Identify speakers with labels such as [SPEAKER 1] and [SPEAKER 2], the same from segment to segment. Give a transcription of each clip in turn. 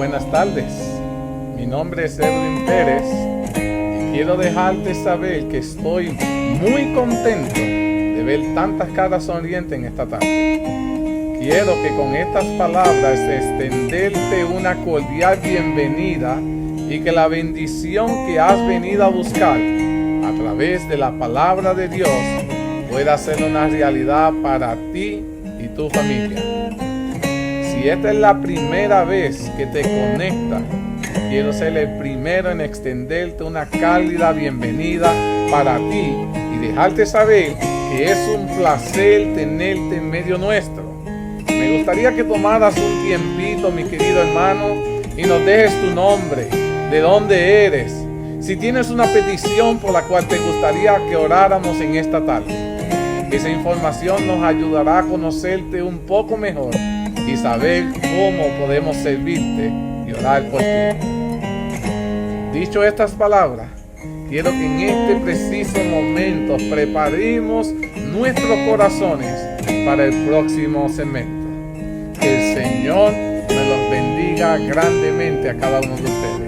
[SPEAKER 1] buenas tardes. Mi nombre es Edwin Pérez y quiero dejarte saber que estoy muy contento de ver tantas caras sonrientes en esta tarde. Quiero que con estas palabras extenderte una cordial bienvenida y que la bendición que has venido a buscar a través de la palabra de Dios pueda ser una realidad para ti y tu familia. Si esta es la primera vez que te conectas, quiero ser el primero en extenderte una cálida bienvenida para ti y dejarte saber que es un placer tenerte en medio nuestro. Me gustaría que tomaras un tiempito, mi querido hermano, y nos dejes tu nombre, de dónde eres, si tienes una petición por la cual te gustaría que oráramos en esta tarde. Esa información nos ayudará a conocerte un poco mejor y saber cómo podemos servirte y orar por ti. Dicho estas palabras, quiero que en este preciso momento preparemos nuestros corazones para el próximo segmento. Que el Señor me los bendiga grandemente a cada uno de ustedes.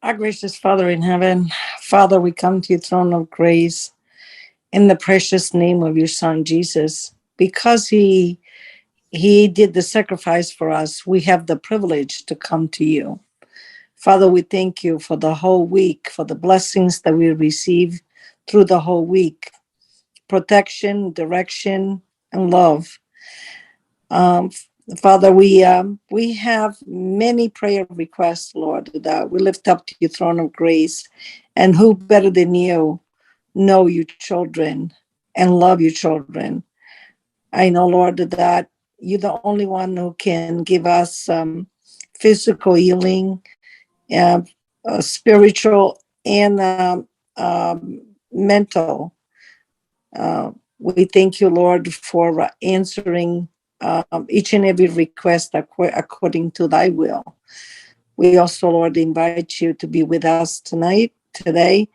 [SPEAKER 2] Our gracious Father in heaven, Father, we come to your throne of grace in the precious name of your Son, Jesus. Because he did the sacrifice for us, we have the privilege to come to you. Father, we thank you for the whole week, for the blessings that we receive through the whole week, protection, direction, and love. Father, we have many prayer requests, Lord, that we lift up to your throne of grace. And who better than you know your children and love your children? I know, Lord, that you're the only one who can give us physical healing, spiritual, and mental. We thank you, Lord, for answering each and every request according to thy will. We also, Lord, invite you to be with us today,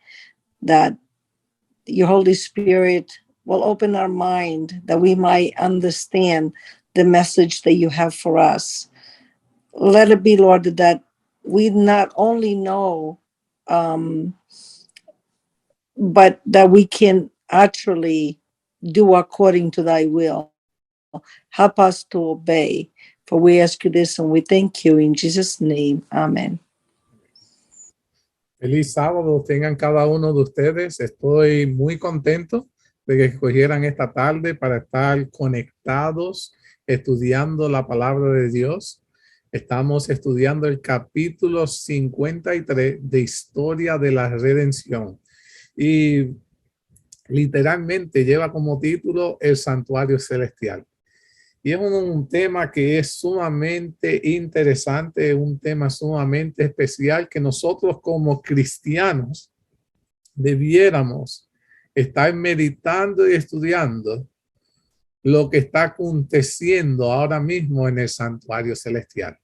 [SPEAKER 2] that your Holy Spirit will open our mind that we might understand the message that you have for us. Let it be, Lord, that we not only know, but that we can actually do according to thy will. Help us to obey, for we ask you this and we thank you in Jesus' name. Amen.
[SPEAKER 1] Feliz sábado tengan cada uno de ustedes. Estoy muy contento de que escogieran esta tarde para estar conectados, estudiando la palabra de Dios. Estamos estudiando el capítulo 53 de Historia de la Redención. Y literalmente lleva como título El Santuario Celestial. Y es un tema que es sumamente interesante, un tema sumamente especial que nosotros como cristianos debiéramos estar meditando y estudiando lo que está aconteciendo ahora mismo en el santuario celestial.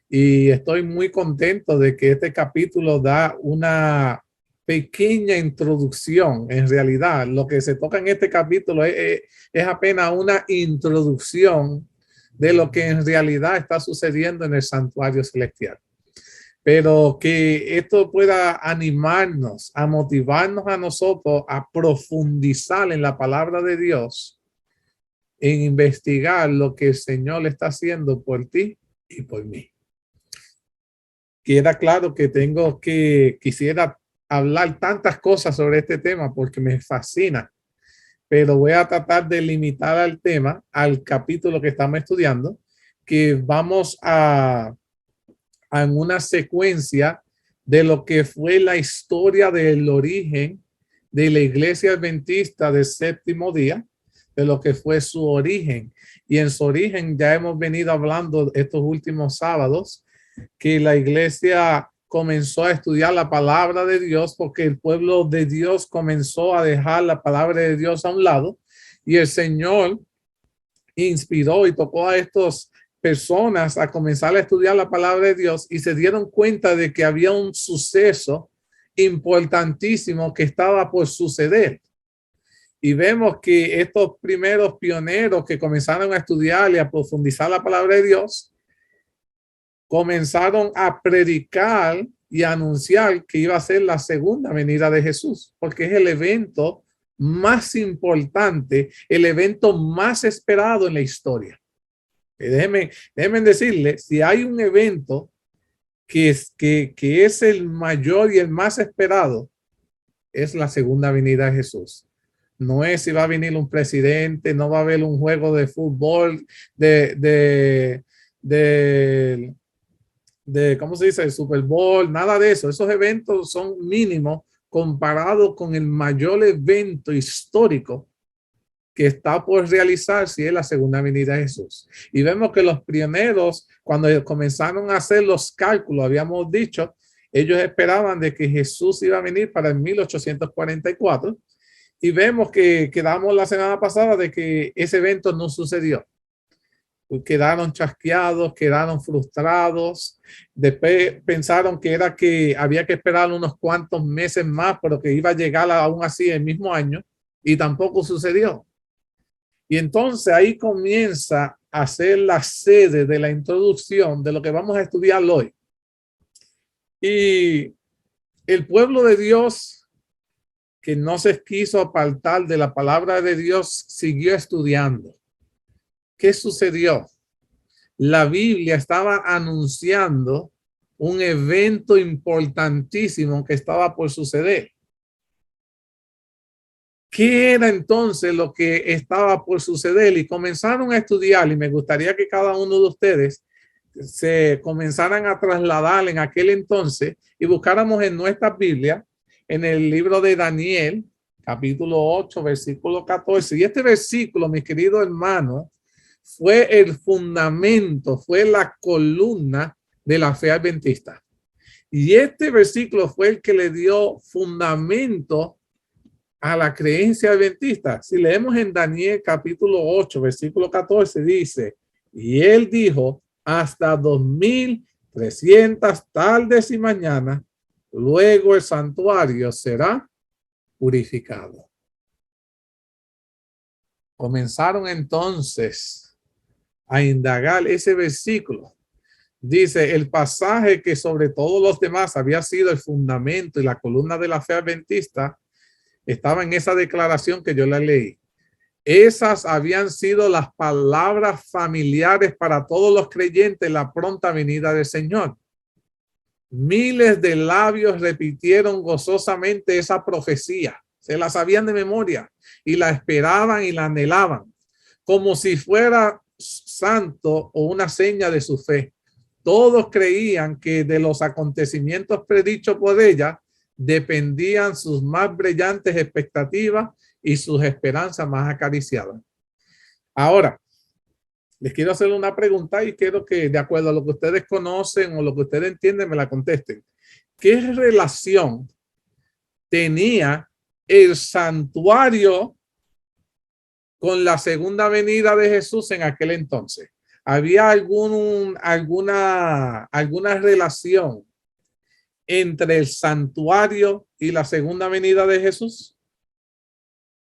[SPEAKER 1] Y estoy muy contento de que este capítulo da una pequeña introducción. En realidad, lo que se toca en este capítulo es apenas una introducción de lo que en realidad está sucediendo en el santuario celestial. Pero que esto pueda animarnos, a motivarnos a nosotros a profundizar en la palabra de Dios, en investigar lo que el Señor está haciendo por ti y por mí. Queda claro que quisiera hablar tantas cosas sobre este tema porque me fascina, pero voy a tratar de limitar al tema, al capítulo que estamos estudiando, que vamos en una secuencia de lo que fue la historia del origen de la Iglesia Adventista del Séptimo Día, de lo que fue su origen. Y en su origen ya hemos venido hablando estos últimos sábados que la iglesia comenzó a estudiar la palabra de Dios porque el pueblo de Dios comenzó a dejar la palabra de Dios a un lado y el Señor inspiró y tocó a estas personas a comenzar a estudiar la palabra de Dios y se dieron cuenta de que había un suceso importantísimo que estaba por suceder. Y vemos que estos primeros pioneros que comenzaron a estudiar y a profundizar la palabra de Dios, comenzaron a predicar y a anunciar que iba a ser la segunda venida de Jesús, porque es el evento más importante, el evento más esperado en la historia. Déjenme decirles, si hay un evento que es el mayor y el más esperado, es la segunda venida de Jesús. No es si va a venir un presidente, no va a haber un juego de fútbol, ¿cómo se dice? El Super Bowl, nada de eso. Esos eventos son mínimos comparado con el mayor evento histórico que está por realizarse, si es la segunda venida de Jesús. Y vemos que los pioneros, cuando comenzaron a hacer los cálculos, habíamos dicho, ellos esperaban de que Jesús iba a venir para el 1844. Y vemos que quedamos la semana pasada de que ese evento no sucedió. Quedaron chasqueados, quedaron frustrados. Después pensaron que era que había que esperar unos cuantos meses más, pero que iba a llegar aún así el mismo año. Y tampoco sucedió. Y entonces ahí comienza a ser la sede de la introducción de lo que vamos a estudiar hoy. Y el pueblo de Dios, que no se quiso apartar de la palabra de Dios, siguió estudiando. ¿Qué sucedió? La Biblia estaba anunciando un evento importantísimo que estaba por suceder. ¿Qué era entonces lo que estaba por suceder? Y comenzaron a estudiar, y me gustaría que cada uno de ustedes se comenzaran a trasladar en aquel entonces y buscáramos en nuestra Biblia, en el libro de Daniel, capítulo 8, versículo 14. Y este versículo, mis queridos hermanos, fue el fundamento, fue la columna de la fe adventista. Y este versículo fue el que le dio fundamento a la creencia adventista. Si leemos en Daniel capítulo 8, versículo 14, dice, y él dijo, hasta 2300 tardes y mañanas, luego el santuario será purificado. Comenzaron entonces a indagar ese versículo. Dice, el pasaje que sobre todos los demás había sido el fundamento y la columna de la fe adventista, estaba en esa declaración que yo la leí. Esas habían sido las palabras familiares para todos los creyentes en la pronta venida del Señor. Miles de labios repitieron gozosamente esa profecía. Se la sabían de memoria y la esperaban y la anhelaban como si fuera santo o una seña de su fe. Todos creían que de los acontecimientos predichos por ella dependían sus más brillantes expectativas y sus esperanzas más acariciadas. Ahora, les quiero hacer una pregunta y quiero que, de acuerdo a lo que ustedes conocen o lo que ustedes entienden, me la contesten. ¿Qué relación tenía el santuario con la segunda venida de Jesús en aquel entonces? ¿Había alguna relación entre el santuario y la segunda venida de Jesús?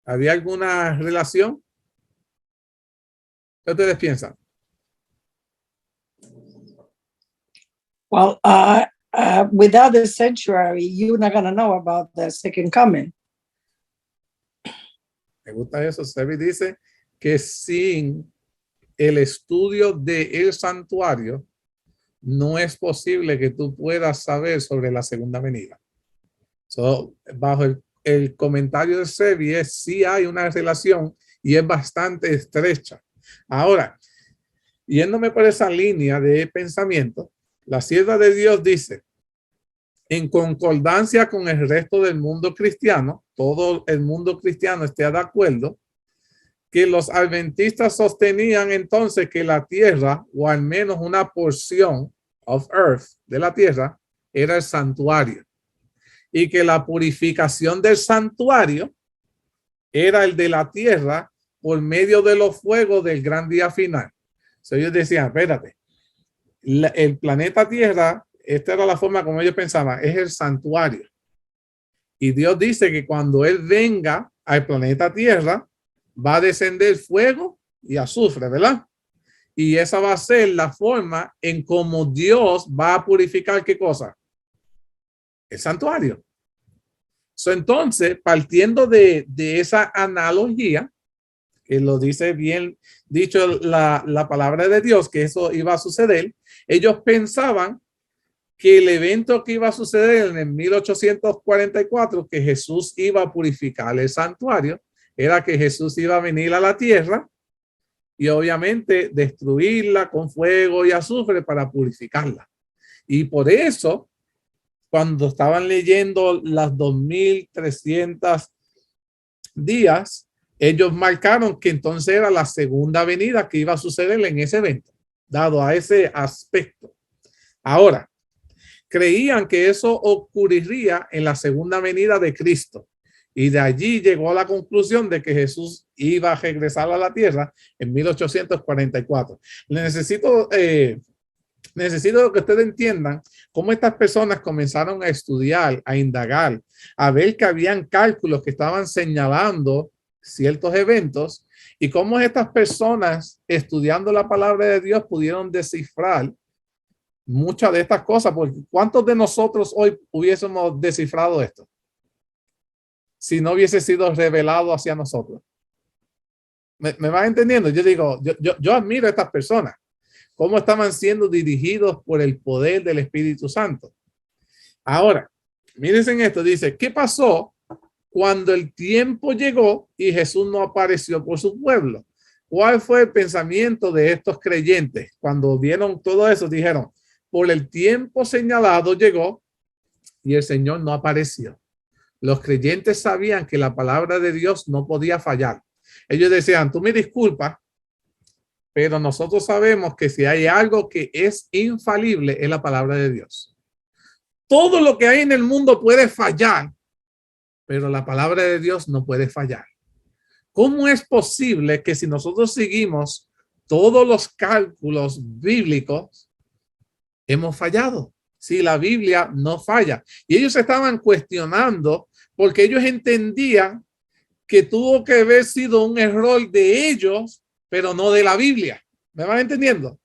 [SPEAKER 1] ¿Había alguna relación? ¿Qué ustedes piensan?
[SPEAKER 2] Well, without the sanctuary, you're not going to know about the second coming.
[SPEAKER 1] Me gusta eso. Sebi dice que sin el estudio del santuario, no es posible que tú puedas saber sobre la segunda venida. Bajo el comentario de Sebi, sí hay una relación y es bastante estrecha. Ahora, yéndome por esa línea de pensamiento, la sierva de Dios dice, en concordancia con el resto del mundo cristiano, todo el mundo cristiano esté de acuerdo, que los adventistas sostenían entonces que la tierra, o al menos una porción of earth de la tierra, era el santuario, y que la purificación del santuario era el de la tierra por medio de los fuegos del gran día final. So, ellos decían, espérate, el planeta Tierra, esta era la forma como ellos pensaban, es el santuario. Y Dios dice que cuando Él venga al planeta Tierra, va a descender fuego y azufre, ¿verdad? Y esa va a ser la forma en cómo Dios va a purificar ¿qué cosa? El santuario. So, entonces, partiendo de esa analogía, que lo dice bien dicho la palabra de Dios, que eso iba a suceder, ellos pensaban que el evento que iba a suceder en el 1844, que Jesús iba a purificar el santuario, era que Jesús iba a venir a la tierra y obviamente destruirla con fuego y azufre para purificarla. Y por eso, cuando estaban leyendo las 2300 días, ellos marcaron que entonces era la segunda venida que iba a suceder en ese evento, dado a ese aspecto. Ahora, creían que eso ocurriría en la segunda venida de Cristo. Y de allí llegó a la conclusión de que Jesús iba a regresar a la tierra en 1844. Necesito que ustedes entiendan cómo estas personas comenzaron a estudiar, a indagar, a ver que habían cálculos que estaban señalando ciertos eventos y cómo estas personas estudiando la palabra de Dios pudieron descifrar muchas de estas cosas, porque ¿cuántos de nosotros hoy hubiésemos descifrado esto si no hubiese sido revelado hacia nosotros? ¿Me van entendiendo? Yo digo, yo admiro a estas personas, cómo estaban siendo dirigidos por el poder del Espíritu Santo. Ahora, miren esto, dice, ¿qué pasó cuando el tiempo llegó y Jesús no apareció por su pueblo? ¿Cuál fue el pensamiento de estos creyentes? Cuando vieron todo eso, dijeron, por el tiempo señalado llegó y el Señor no apareció. Los creyentes sabían que la palabra de Dios no podía fallar. Ellos decían, tú me disculpas, pero nosotros sabemos que si hay algo que es infalible es la palabra de Dios. Todo lo que hay en el mundo puede fallar, pero la palabra de Dios no puede fallar. ¿Cómo es posible que si nosotros seguimos todos los cálculos bíblicos, hemos fallado? Si la Biblia no falla. Y ellos estaban cuestionando porque ellos entendían que tuvo que haber sido un error de ellos, pero no de la Biblia. ¿Me van entendiendo?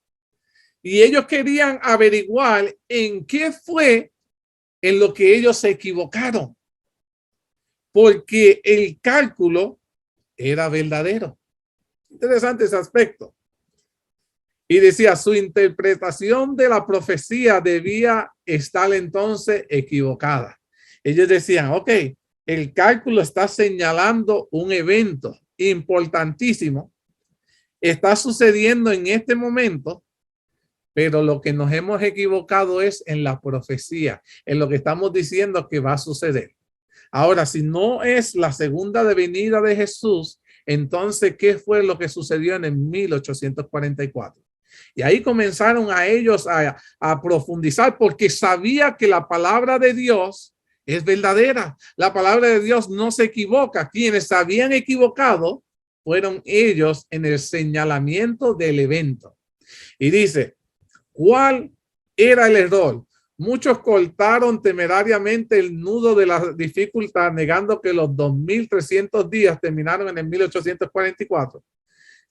[SPEAKER 1] Y ellos querían averiguar en qué fue en lo que ellos se equivocaron. Porque el cálculo era verdadero. Interesante ese aspecto. Y decía, su interpretación de la profecía debía estar entonces equivocada. Ellos decían, ok, el cálculo está señalando un evento importantísimo. Está sucediendo en este momento, pero lo que nos hemos equivocado es en la profecía, en lo que estamos diciendo que va a suceder. Ahora, si no es la segunda venida de Jesús, entonces, ¿qué fue lo que sucedió en el 1844? Y ahí comenzaron a ellos a profundizar porque sabía que la palabra de Dios es verdadera. La palabra de Dios no se equivoca. Quienes habían equivocado fueron ellos en el señalamiento del evento. Y dice, ¿cuál era el error? Muchos cortaron temerariamente el nudo de la dificultad, negando que los 2300 días terminaron en el 1844.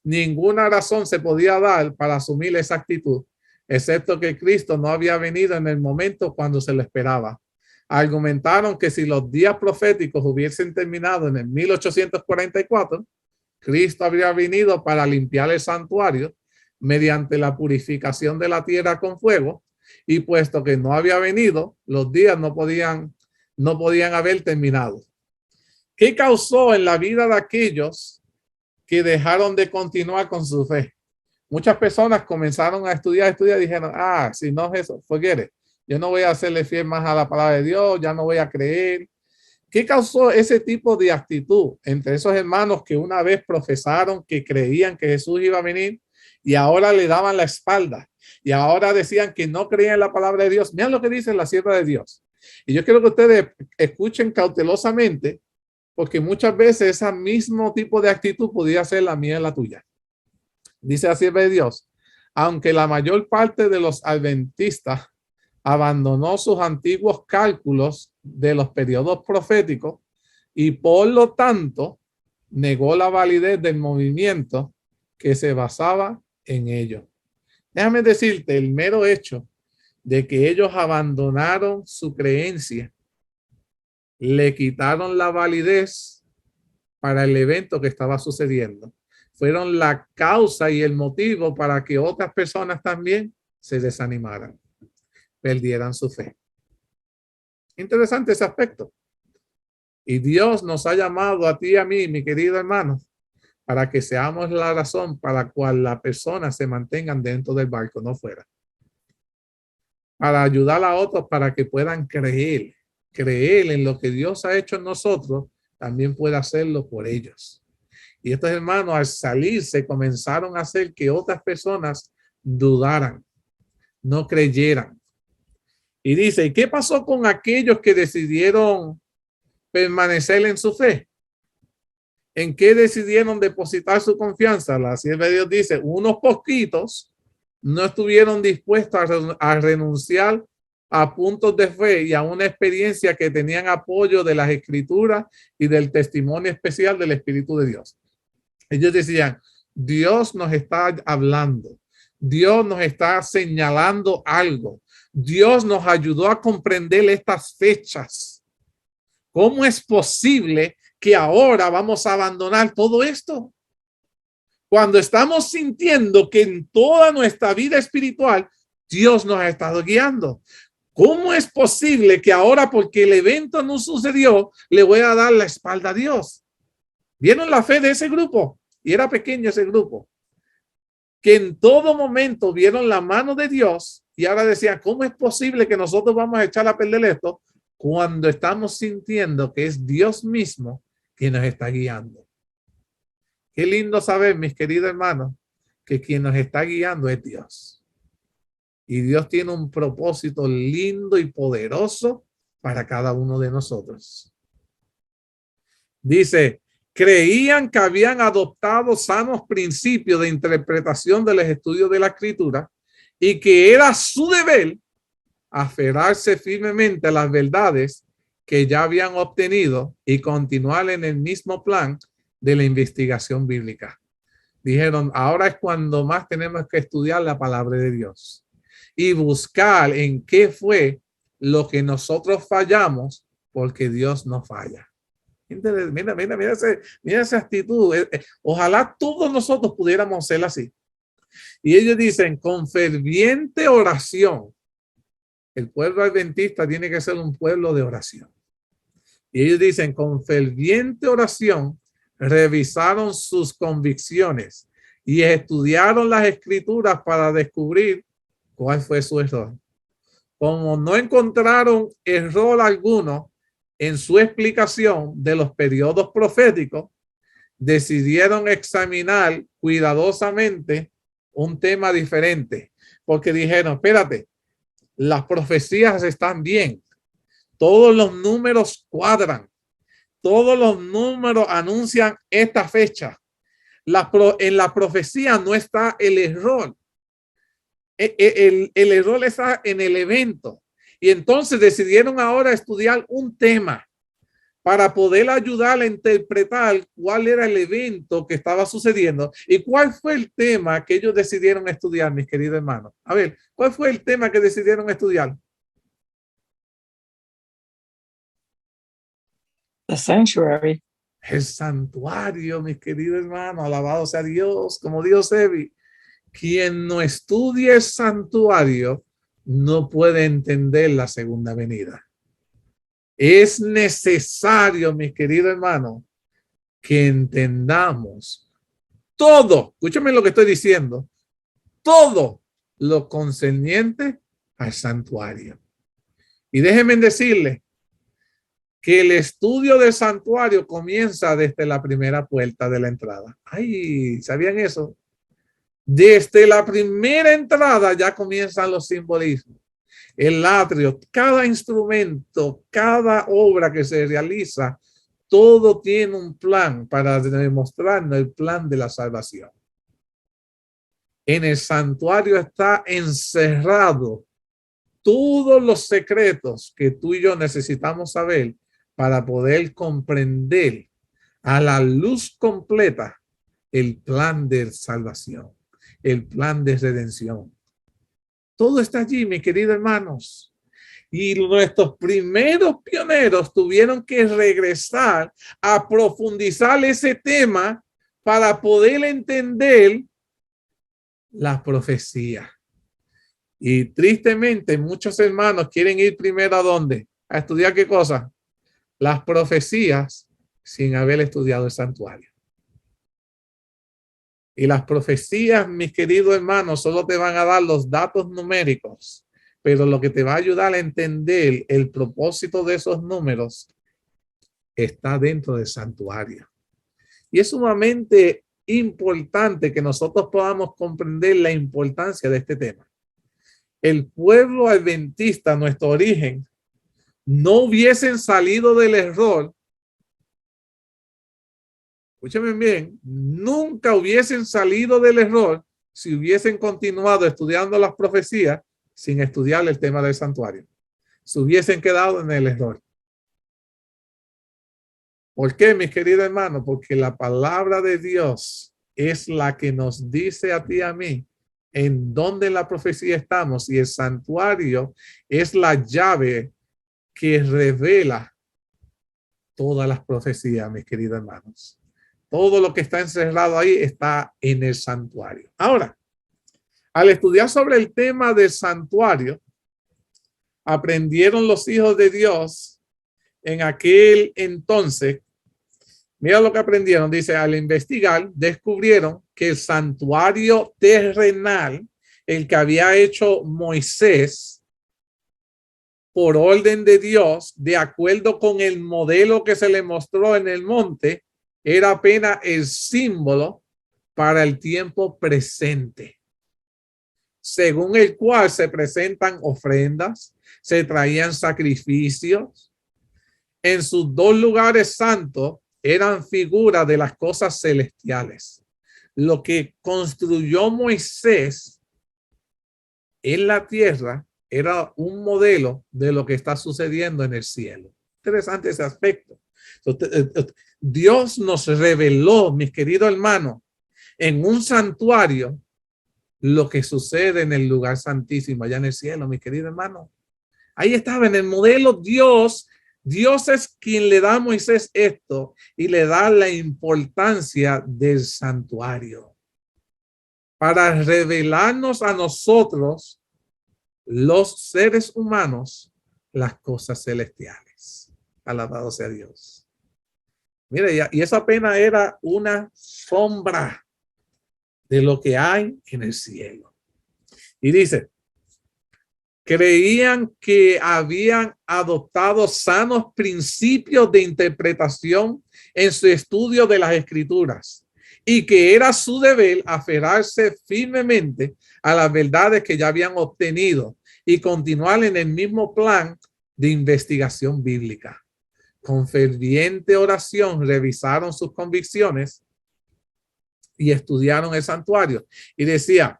[SPEAKER 1] Ninguna razón se podía dar para asumir esa actitud, excepto que Cristo no había venido en el momento cuando se lo esperaba. Argumentaron que si los días proféticos hubiesen terminado en el 1844, Cristo habría venido para limpiar el santuario mediante la purificación de la tierra con fuego, y puesto que no había venido, los días no podían haber terminado. ¿Qué causó en la vida de aquellos que dejaron de continuar con su fe? Muchas personas comenzaron a estudiar y dijeron, si no es eso, forget it. Yo no voy a hacerle fiel más a la palabra de Dios, ya no voy a creer. ¿Qué causó ese tipo de actitud entre esos hermanos que una vez profesaron que creían que Jesús iba a venir y ahora le daban la espalda y ahora decían que no creían en la palabra de Dios? Miren lo que dice la sierva de Dios. Y yo quiero que ustedes escuchen cautelosamente, porque muchas veces ese mismo tipo de actitud podría ser la mía y la tuya. Dice la sierva de Dios: aunque la mayor parte de los adventistas abandonó sus antiguos cálculos de los periodos proféticos y por lo tanto negó la validez del movimiento que se basaba en ello. Déjame decirte, el mero hecho de que ellos abandonaron su creencia, le quitaron la validez para el evento que estaba sucediendo. Fueron la causa y el motivo para que otras personas también se desanimaran, perdieran su fe. Interesante ese aspecto. Y Dios nos ha llamado a ti y a mí, mi querido hermano, para que seamos la razón para la cual las personas se mantengan dentro del barco, no fuera. Para ayudar a otros para que puedan creer en lo que Dios ha hecho en nosotros, también puede hacerlo por ellos. Y estos hermanos, al salirse, comenzaron a hacer que otras personas dudaran, no creyeran. Y dice, ¿y qué pasó con aquellos que decidieron permanecer en su fe? ¿En qué decidieron depositar su confianza? La sierva de Dios dice, unos poquitos no estuvieron dispuestos a renunciar a puntos de fe y a una experiencia que tenían apoyo de las escrituras y del testimonio especial del Espíritu de Dios. Ellos decían, Dios nos está hablando, Dios nos está señalando algo, Dios nos ayudó a comprender estas fechas. ¿Cómo es posible que ahora vamos a abandonar todo esto? Cuando estamos sintiendo que en toda nuestra vida espiritual Dios nos ha estado guiando. ¿Cómo es posible que ahora, porque el evento no sucedió, le voy a dar la espalda a Dios? ¿Vieron la fe de ese grupo? Y era pequeño ese grupo, que en todo momento vieron la mano de Dios y ahora decían, ¿cómo es posible que nosotros vamos a echar a perder esto cuando estamos sintiendo que es Dios mismo quien nos está guiando? Qué lindo saber, mis queridos hermanos, que quien nos está guiando es Dios. Y Dios tiene un propósito lindo y poderoso para cada uno de nosotros. Dice, creían que habían adoptado sanos principios de interpretación de los estudios de la Escritura y que era su deber aferrarse firmemente a las verdades que ya habían obtenido y continuar en el mismo plan de la investigación bíblica. Dijeron, ahora es cuando más tenemos que estudiar la palabra de Dios y buscar en qué fue lo que nosotros fallamos, porque Dios no falla. Mira esa actitud. Ojalá todos nosotros pudiéramos ser así. Y ellos dicen, con ferviente oración, el pueblo adventista tiene que ser un pueblo de oración. Y ellos dicen, con ferviente oración, revisaron sus convicciones y estudiaron las escrituras para descubrir cuál fue su error. Como no encontraron error alguno en su explicación de los periodos proféticos, decidieron examinar cuidadosamente un tema diferente, porque dijeron, espérate, las profecías están bien, todos los números cuadran, todos los números anuncian esta fecha. En la profecía no está el error. El error está en el evento. Y entonces decidieron ahora estudiar un tema para poder ayudar a interpretar cuál era el evento que estaba sucediendo y cuál fue el tema que ellos decidieron estudiar, mis queridos hermanos. A ver, ¿cuál fue el tema que decidieron estudiar?
[SPEAKER 2] The sanctuary.
[SPEAKER 1] El santuario, mis queridos hermanos, alabado sea Dios, como Dios Evi. Quien no estudie el santuario no puede entender la segunda venida. Es necesario, mis queridos hermanos, que entendamos todo, escúchame lo que estoy diciendo, todo lo concerniente al santuario. Y déjenme decirles que el estudio del santuario comienza desde la primera puerta de la entrada. Ay, ¿sabían eso? Desde la primera entrada ya comienzan los simbolismos. El atrio, cada instrumento, cada obra que se realiza, todo tiene un plan para demostrarnos el plan de la salvación. En el santuario está encerrado todos los secretos que tú y yo necesitamos saber para poder comprender a la luz completa el plan de salvación, el plan de redención. Todo está allí, mis queridos hermanos. Y nuestros primeros pioneros tuvieron que regresar a profundizar ese tema para poder entender la profecía. Y tristemente muchos hermanos quieren ir primero ¿a dónde? ¿A estudiar qué cosa? Las profecías sin haber estudiado el santuario. Y las profecías, mis queridos hermanos, solo te van a dar los datos numéricos, pero lo que te va a ayudar a entender el propósito de esos números está dentro del santuario. Y es sumamente importante que nosotros podamos comprender la importancia de este tema. El pueblo adventista, nuestro origen, no hubiesen salido del error. Escúchame bien, nunca hubiesen salido del error si hubiesen continuado estudiando las profecías sin estudiar el tema del santuario. Se hubiesen quedado en el error. ¿Por qué, mis queridos hermanos? Porque la palabra de Dios es la que nos dice a ti y a mí en dónde en la profecía estamos, y el santuario es la llave que revela todas las profecías, mis queridos hermanos. Todo lo que está encerrado ahí está en el santuario. Ahora, al estudiar sobre el tema del santuario, aprendieron los hijos de Dios en aquel entonces. Mira lo que aprendieron. Dice, al investigar, descubrieron que el santuario terrenal, el que había hecho Moisés por orden de Dios, de acuerdo con el modelo que se le mostró en el monte, era apenas el símbolo para el tiempo presente, según el cual se presentan ofrendas, se traían sacrificios. En sus dos lugares santos eran figuras de las cosas celestiales. Lo que construyó Moisés en la tierra era un modelo de lo que está sucediendo en el cielo. Interesante ese aspecto. Dios nos reveló, mis queridos hermanos, en un santuario lo que sucede en el lugar santísimo, allá en el cielo, mis queridos hermanos. Ahí estaba en el modelo Dios. Dios es quien le da a Moisés esto y le da la importancia del santuario para revelarnos a nosotros, los seres humanos, las cosas celestiales. Alabado sea Dios. Mira, y eso apenas era una sombra de lo que hay en el cielo. Y dice, creían que habían adoptado sanos principios de interpretación en su estudio de las escrituras y que era su deber aferrarse firmemente a las verdades que ya habían obtenido y continuar en el mismo plan de investigación bíblica. Con ferviente oración revisaron sus convicciones y estudiaron el santuario. Y decía,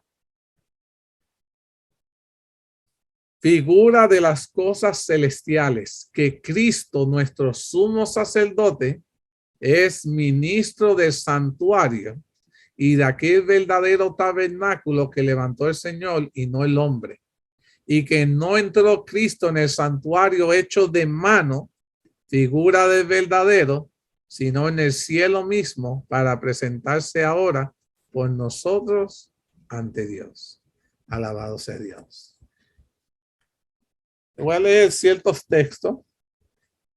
[SPEAKER 1] figura de las cosas celestiales, que Cristo, nuestro sumo sacerdote, es ministro del santuario y de aquel verdadero tabernáculo que levantó el Señor y no el hombre. Y que no entró Cristo en el santuario hecho de mano, figura del verdadero, sino en el cielo mismo, para presentarse ahora por nosotros ante Dios. Alabado sea Dios. Voy a leer ciertos textos,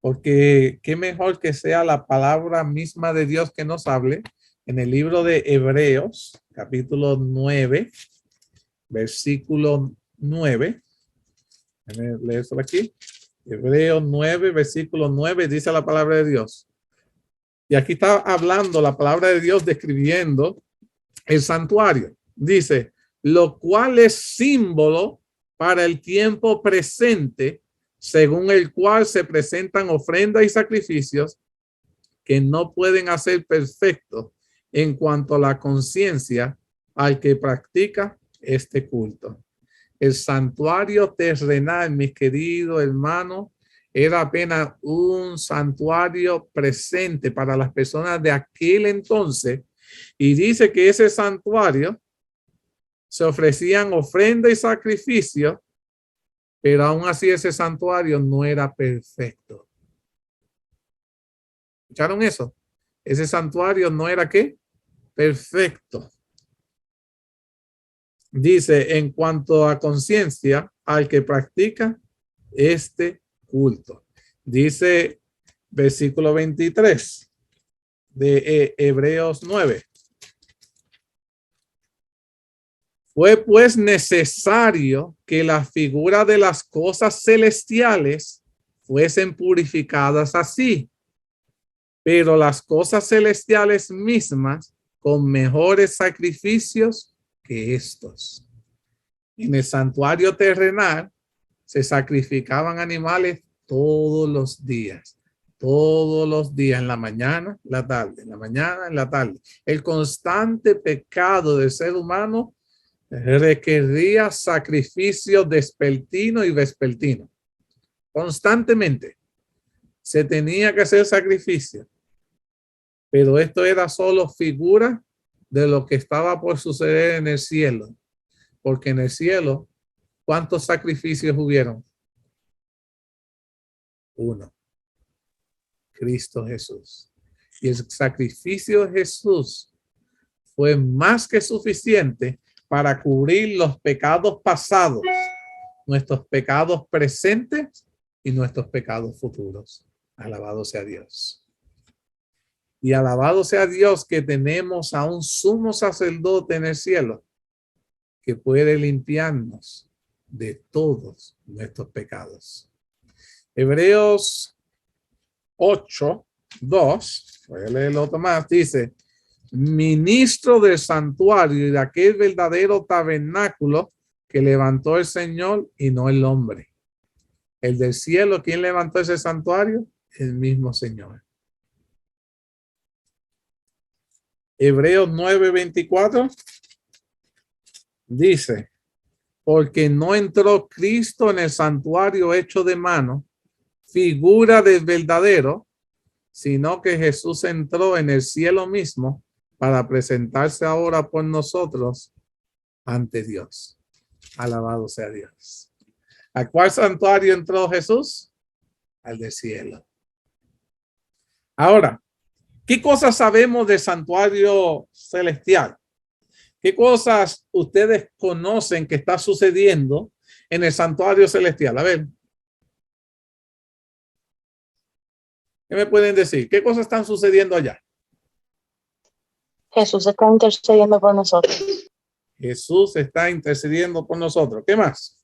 [SPEAKER 1] porque qué mejor que sea la palabra misma de Dios que nos hable en el libro de Hebreos, capítulo 9, versículo 9. Déjame leer por aquí. Hebreos 9, versículo 9, dice la palabra de Dios. Y aquí está hablando la palabra de Dios describiendo el santuario. Dice, lo cual es símbolo para el tiempo presente, según el cual se presentan ofrendas y sacrificios que no pueden hacer perfecto en cuanto a la conciencia al que practica este culto. El santuario terrenal, mis queridos hermanos, era apenas un santuario presente para las personas de aquel entonces. Y dice que ese santuario se ofrecían ofrenda y sacrificio, pero aún así ese santuario no era perfecto. ¿Escucharon eso? Ese santuario no era ¿qué? Perfecto. Dice, en cuanto a conciencia, al que practica este culto. Dice versículo 23 de Hebreos 9. Fue pues necesario que la figura de las cosas celestiales fuesen purificadas así, pero las cosas celestiales mismas con mejores sacrificios que estos. En el santuario terrenal se sacrificaban animales todos los días, en la mañana, en la tarde, en la mañana, en la tarde. El constante pecado del ser humano requería sacrificio vespertino y vespertino. Constantemente se tenía que hacer sacrificio, pero esto era solo figura de lo que estaba por suceder en el cielo, porque en el cielo, ¿cuántos sacrificios hubieron? Uno, Cristo Jesús. Y el sacrificio de Jesús fue más que suficiente para cubrir los pecados pasados, nuestros pecados presentes y nuestros pecados futuros. Alabado sea Dios. Y alabado sea Dios que tenemos a un sumo sacerdote en el cielo que puede limpiarnos de todos nuestros pecados. Hebreos 8, 2, voy a leerlo otro más, dice, ministro del santuario y de aquel verdadero tabernáculo que levantó el Señor y no el hombre. El del cielo, ¿quién levantó ese santuario? El mismo Señor. Hebreos 9:24 dice, porque no entró Cristo en el santuario hecho de mano, figura del verdadero, sino que Jesús entró en el cielo mismo para presentarse ahora por nosotros ante Dios. Alabado sea Dios. ¿A cuál santuario entró Jesús? Al del cielo. Ahora, ¿qué cosas sabemos del santuario celestial? ¿Qué cosas ustedes conocen que está sucediendo en el santuario celestial? A ver. ¿Qué me pueden decir? ¿Qué cosas están sucediendo allá?
[SPEAKER 3] Jesús está intercediendo por nosotros.
[SPEAKER 1] Jesús está intercediendo por nosotros. ¿Qué más?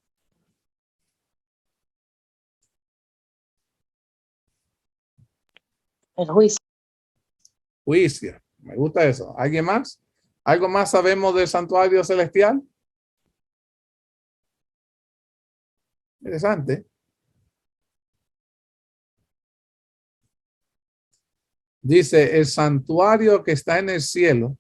[SPEAKER 3] El juicio.
[SPEAKER 1] Juicio. Me gusta eso. ¿Alguien más? ¿Algo más sabemos del santuario celestial? Interesante. Dice, el santuario que está en el cielo,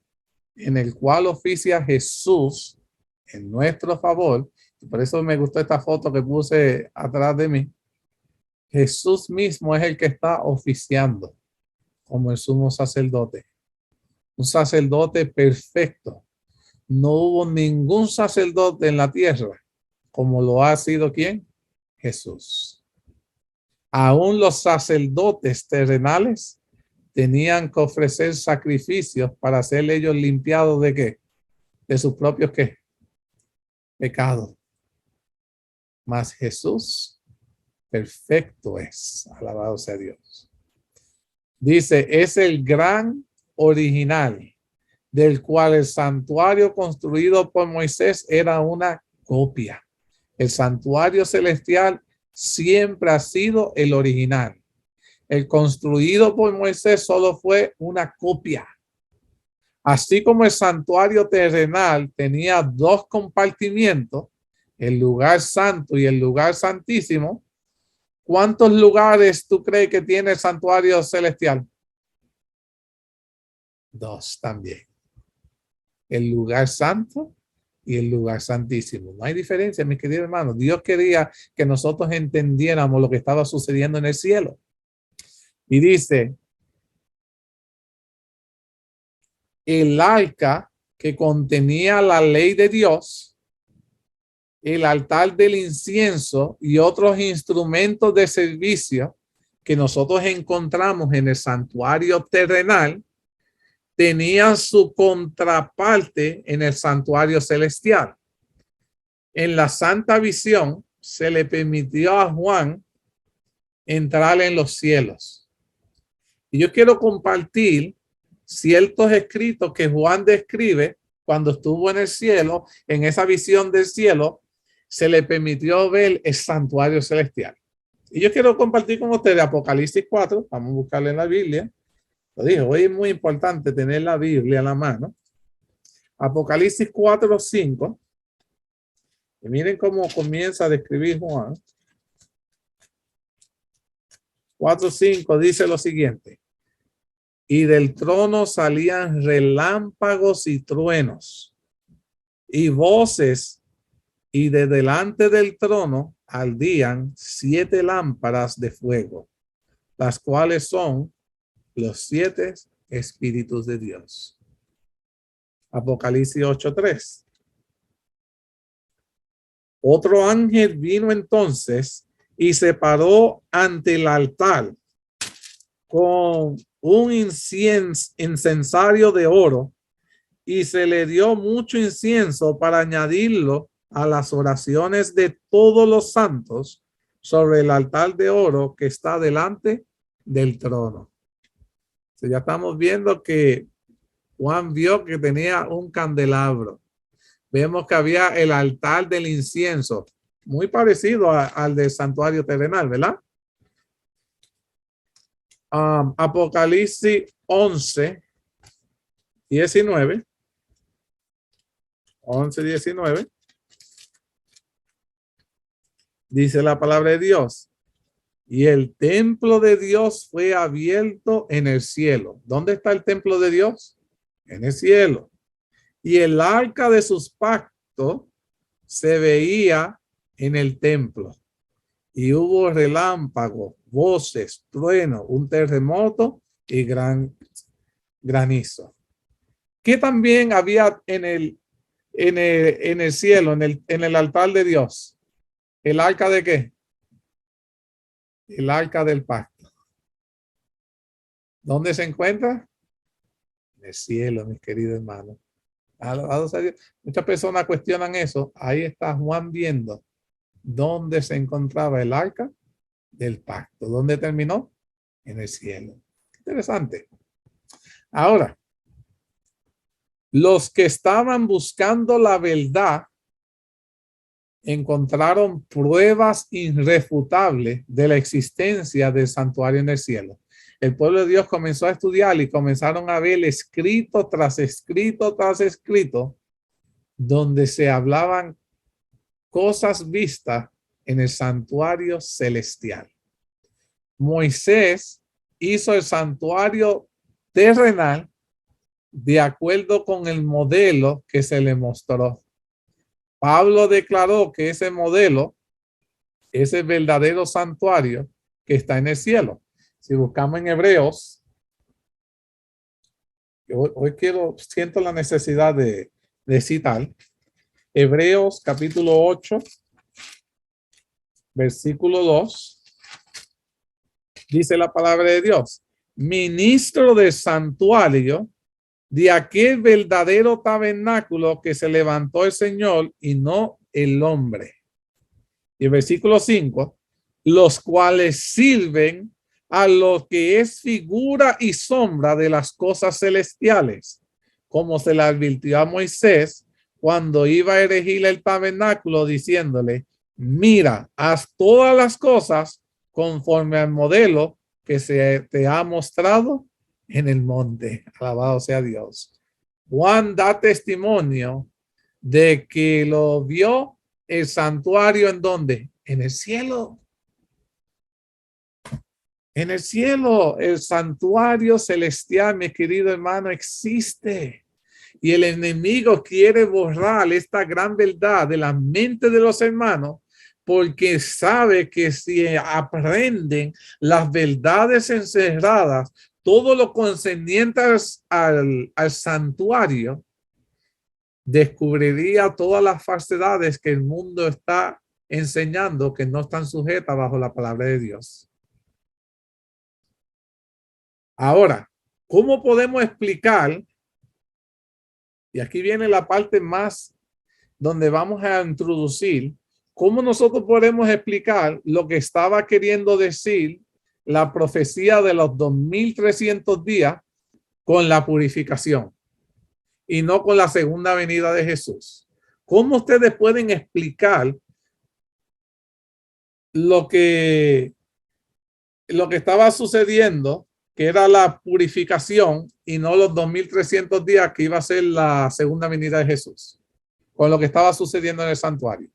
[SPEAKER 1] en el cual oficia Jesús en nuestro favor. Por eso me gustó esta foto que puse atrás de mí. Jesús mismo es el que está oficiando como el sumo sacerdote. Un sacerdote perfecto. No hubo ningún sacerdote en la tierra como lo ha sido ¿quién? Jesús. Aún los sacerdotes terrenales tenían que ofrecer sacrificios para ser ellos limpiados de ¿qué? De sus propios ¿qué? Pecados. Mas Jesús perfecto es. Alabado sea Dios. Dice, es el gran original del cual el santuario construido por Moisés era una copia. El santuario celestial siempre ha sido el original. El construido por Moisés solo fue una copia. Así como el santuario terrenal tenía dos compartimientos, el lugar santo y el lugar santísimo, ¿cuántos lugares tú crees que tiene el santuario celestial? Dos también. El lugar santo y el lugar santísimo. No hay diferencia, mis queridos hermanos. Dios quería que nosotros entendiéramos lo que estaba sucediendo en el cielo. Y dice, el arca que contenía la ley de Dios, el altar del incienso y otros instrumentos de servicio que nosotros encontramos en el santuario terrenal, tenían su contraparte en el santuario celestial. En la santa visión se le permitió a Juan entrar en los cielos. Y yo quiero compartir ciertos escritos que Juan describe cuando estuvo en el cielo. En esa visión del cielo se le permitió ver el santuario celestial. Y yo quiero compartir con ustedes Apocalipsis 4. Vamos a buscarlo en la Biblia. Lo dije, hoy es muy importante tener la Biblia a la mano. Apocalipsis 4:5. Y miren cómo comienza a describir Juan. 4:5 dice lo siguiente. Y del trono salían relámpagos y truenos y voces, y de delante del trono ardían 7 lámparas de fuego, las cuales son los 7 espíritus de Dios. Apocalipsis 8:3. Otro ángel vino entonces y se paró ante el altar con un incensario de oro, y se le dio mucho incienso para añadirlo a las oraciones de todos los santos sobre el altar de oro que está delante del trono. Entonces ya estamos viendo que Juan vio que tenía un candelabro. Vemos que había el altar del incienso, muy parecido al del santuario terrenal, ¿verdad? Apocalipsis 11:19. 11:19. Dice la palabra de Dios. Y el templo de Dios fue abierto en el cielo. ¿Dónde está el templo de Dios? En el cielo. Y el arca de sus pactos se veía en el templo. Y hubo relámpagos, voces, truenos, un terremoto y gran granizo. ¿Qué también había en el cielo, en el altar de Dios? ¿El arca de qué? El arca del pacto. ¿Dónde se encuentra? En el cielo, mis queridos hermanos. Alabados a Dios. Muchas personas cuestionan eso. Ahí está Juan viendo dónde se encontraba el arca del pacto. ¿Dónde terminó? En el cielo. Interesante. Ahora, los que estaban buscando la verdad encontraron pruebas irrefutables de la existencia del santuario en el cielo. El pueblo de Dios comenzó a estudiar y comenzaron a ver escrito tras escrito tras escrito, donde se hablaban cosas vistas en el santuario celestial. Moisés hizo el santuario terrenal de acuerdo con el modelo que se le mostró. Pablo declaró que ese modelo es el verdadero santuario que está en el cielo. Si buscamos en Hebreos, hoy siento la necesidad de citar Hebreos capítulo 8, versículo 2, dice la palabra de Dios: ministro del santuario de aquel verdadero tabernáculo que se levantó el Señor y no el hombre. Y el versículo 5, los cuales sirven a lo que es figura y sombra de las cosas celestiales, como se le advirtió a Moisés cuando iba a erigir el tabernáculo, diciéndole: mira, haz todas las cosas conforme al modelo que se te ha mostrado en el monte. Alabado sea Dios. Juan da testimonio de que lo vio el santuario en donde, en el cielo. En el cielo, el santuario celestial, mi querido hermano, existe. Y el enemigo quiere borrar esta gran verdad de la mente de los hermanos, porque sabe que si aprenden las verdades encerradas, todo lo concerniente al santuario, descubriría todas las falsedades que el mundo está enseñando que no están sujetas bajo la palabra de Dios. Ahora, ¿cómo podemos explicar? Y aquí viene la parte más donde vamos a introducir cómo nosotros podemos explicar lo que estaba queriendo decir la profecía de los 2300 días con la purificación y no con la segunda venida de Jesús. ¿Cómo ustedes pueden explicar lo que estaba sucediendo, que era la purificación y no los 2300 días que iba a ser la segunda venida de Jesús, con lo que estaba sucediendo en el santuario?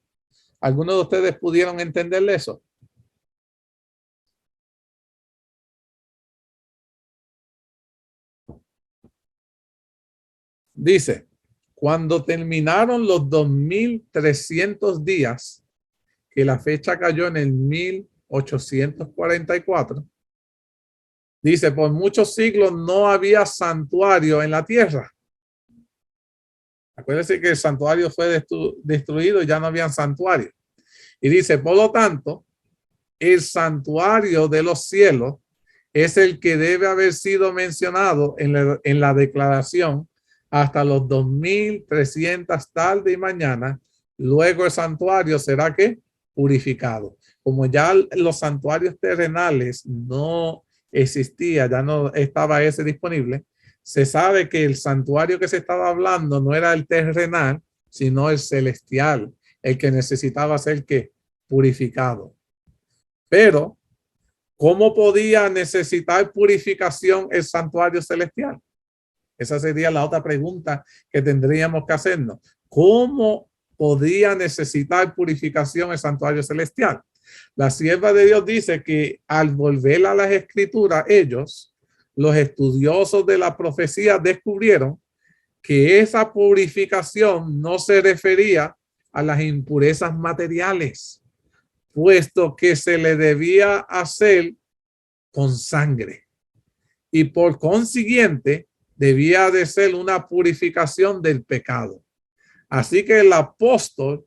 [SPEAKER 1] ¿Algunos de ustedes pudieron entenderle eso? Dice, cuando terminaron los 2300 días, que la fecha cayó en el 1844, dice, por muchos siglos no había santuario en la tierra. Acuérdense que el santuario fue destruido y ya no había santuario. Y dice, por lo tanto, el santuario de los cielos es el que debe haber sido mencionado en la declaración hasta los 2300 tarde y mañana. Luego el santuario será que purificado. Como ya los santuarios terrenales no existía, ya no estaba ese disponible, se sabe que el santuario que se estaba hablando no era el terrenal, sino el celestial, el que necesitaba ser que purificado. Pero, ¿cómo podía necesitar purificación el santuario celestial? Esa sería la otra pregunta que tendríamos que hacernos. ¿Cómo podía necesitar purificación el santuario celestial? La sierva de Dios dice que al volver a las escrituras, ellos, los estudiosos de la profecía, descubrieron que esa purificación no se refería a las impurezas materiales, puesto que se le debía hacer con sangre. Y por consiguiente, debía de ser una purificación del pecado. Así que el apóstol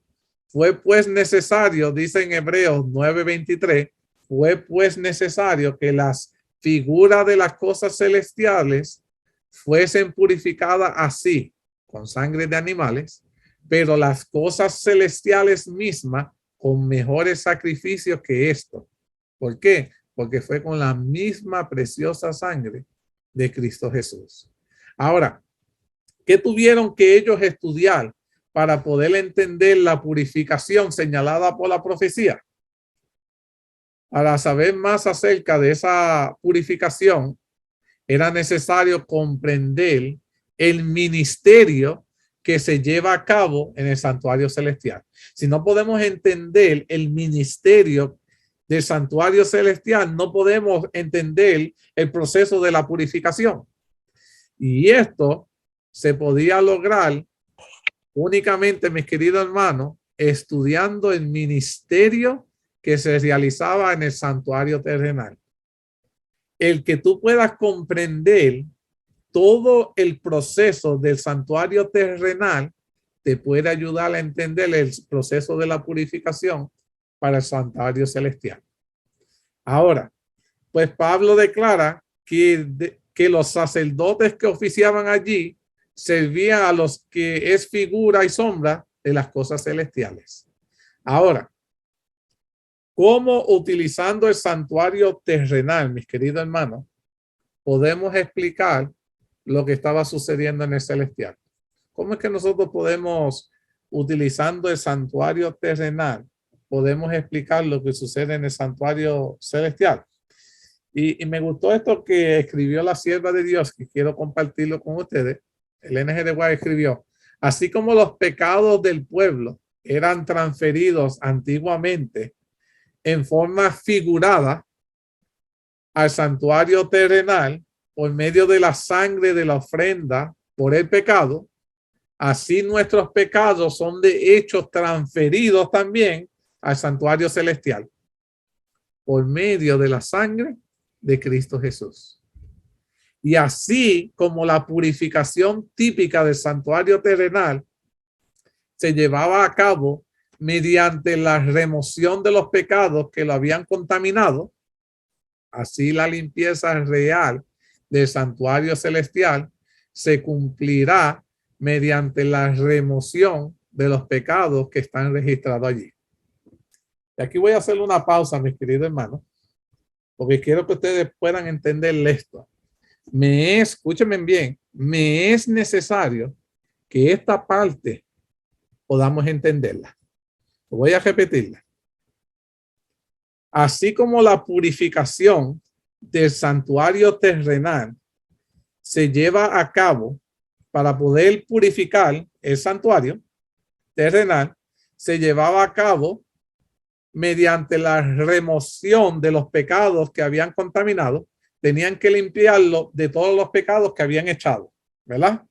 [SPEAKER 1] fue pues necesario, dice en Hebreos 9:23, fue pues necesario que las figuras de las cosas celestiales fuesen purificadas así, con sangre de animales, pero las cosas celestiales mismas con mejores sacrificios que esto. ¿Por qué? Porque fue con la misma preciosa sangre de Cristo Jesús. Ahora, ¿qué tuvieron que ellos estudiar para poder entender la purificación señalada por la profecía? Para saber más acerca de esa purificación, era necesario comprender el ministerio que se lleva a cabo en el santuario celestial. Si no podemos entender el ministerio del santuario celestial, no podemos entender el proceso de la purificación. Y esto se podía lograr únicamente, mis queridos hermanos, estudiando el ministerio que se realizaba en el santuario terrenal. El que tú puedas comprender todo el proceso del santuario terrenal te puede ayudar a entender el proceso de la purificación para el santuario celestial. Ahora, pues Pablo declara que los sacerdotes que oficiaban allí servían a los que es figura y sombra de las cosas celestiales. Ahora, ¿cómo utilizando el santuario terrenal, mis queridos hermanos, podemos explicar lo que estaba sucediendo en el celestial? ¿Cómo es que nosotros podemos, utilizando el santuario terrenal, podemos explicar lo que sucede en el santuario celestial. Y me gustó esto que escribió la sierva de Dios, que quiero compartirlo con ustedes. El NG de Guay escribió: así como los pecados del pueblo eran transferidos antiguamente en forma figurada al santuario terrenal por medio de la sangre de la ofrenda por el pecado, así nuestros pecados son de hecho transferidos también al santuario celestial por medio de la sangre de Cristo Jesús. Y así como la purificación típica del santuario terrenal se llevaba a cabo mediante la remoción de los pecados que lo habían contaminado, así la limpieza real del santuario celestial se cumplirá mediante la remoción de los pecados que están registrados allí. Y aquí voy a hacer una pausa, mis queridos hermanos, porque quiero que ustedes puedan entender esto. Escúchenme bien, me es necesario que esta parte podamos entenderla. Voy a repetirla. Así como la purificación del santuario terrenal se lleva a cabo para poder purificar el santuario terrenal, se llevaba a cabo mediante la remoción de los pecados que habían contaminado. Tenían que limpiarlo de todos los pecados que habían echado, ¿verdad?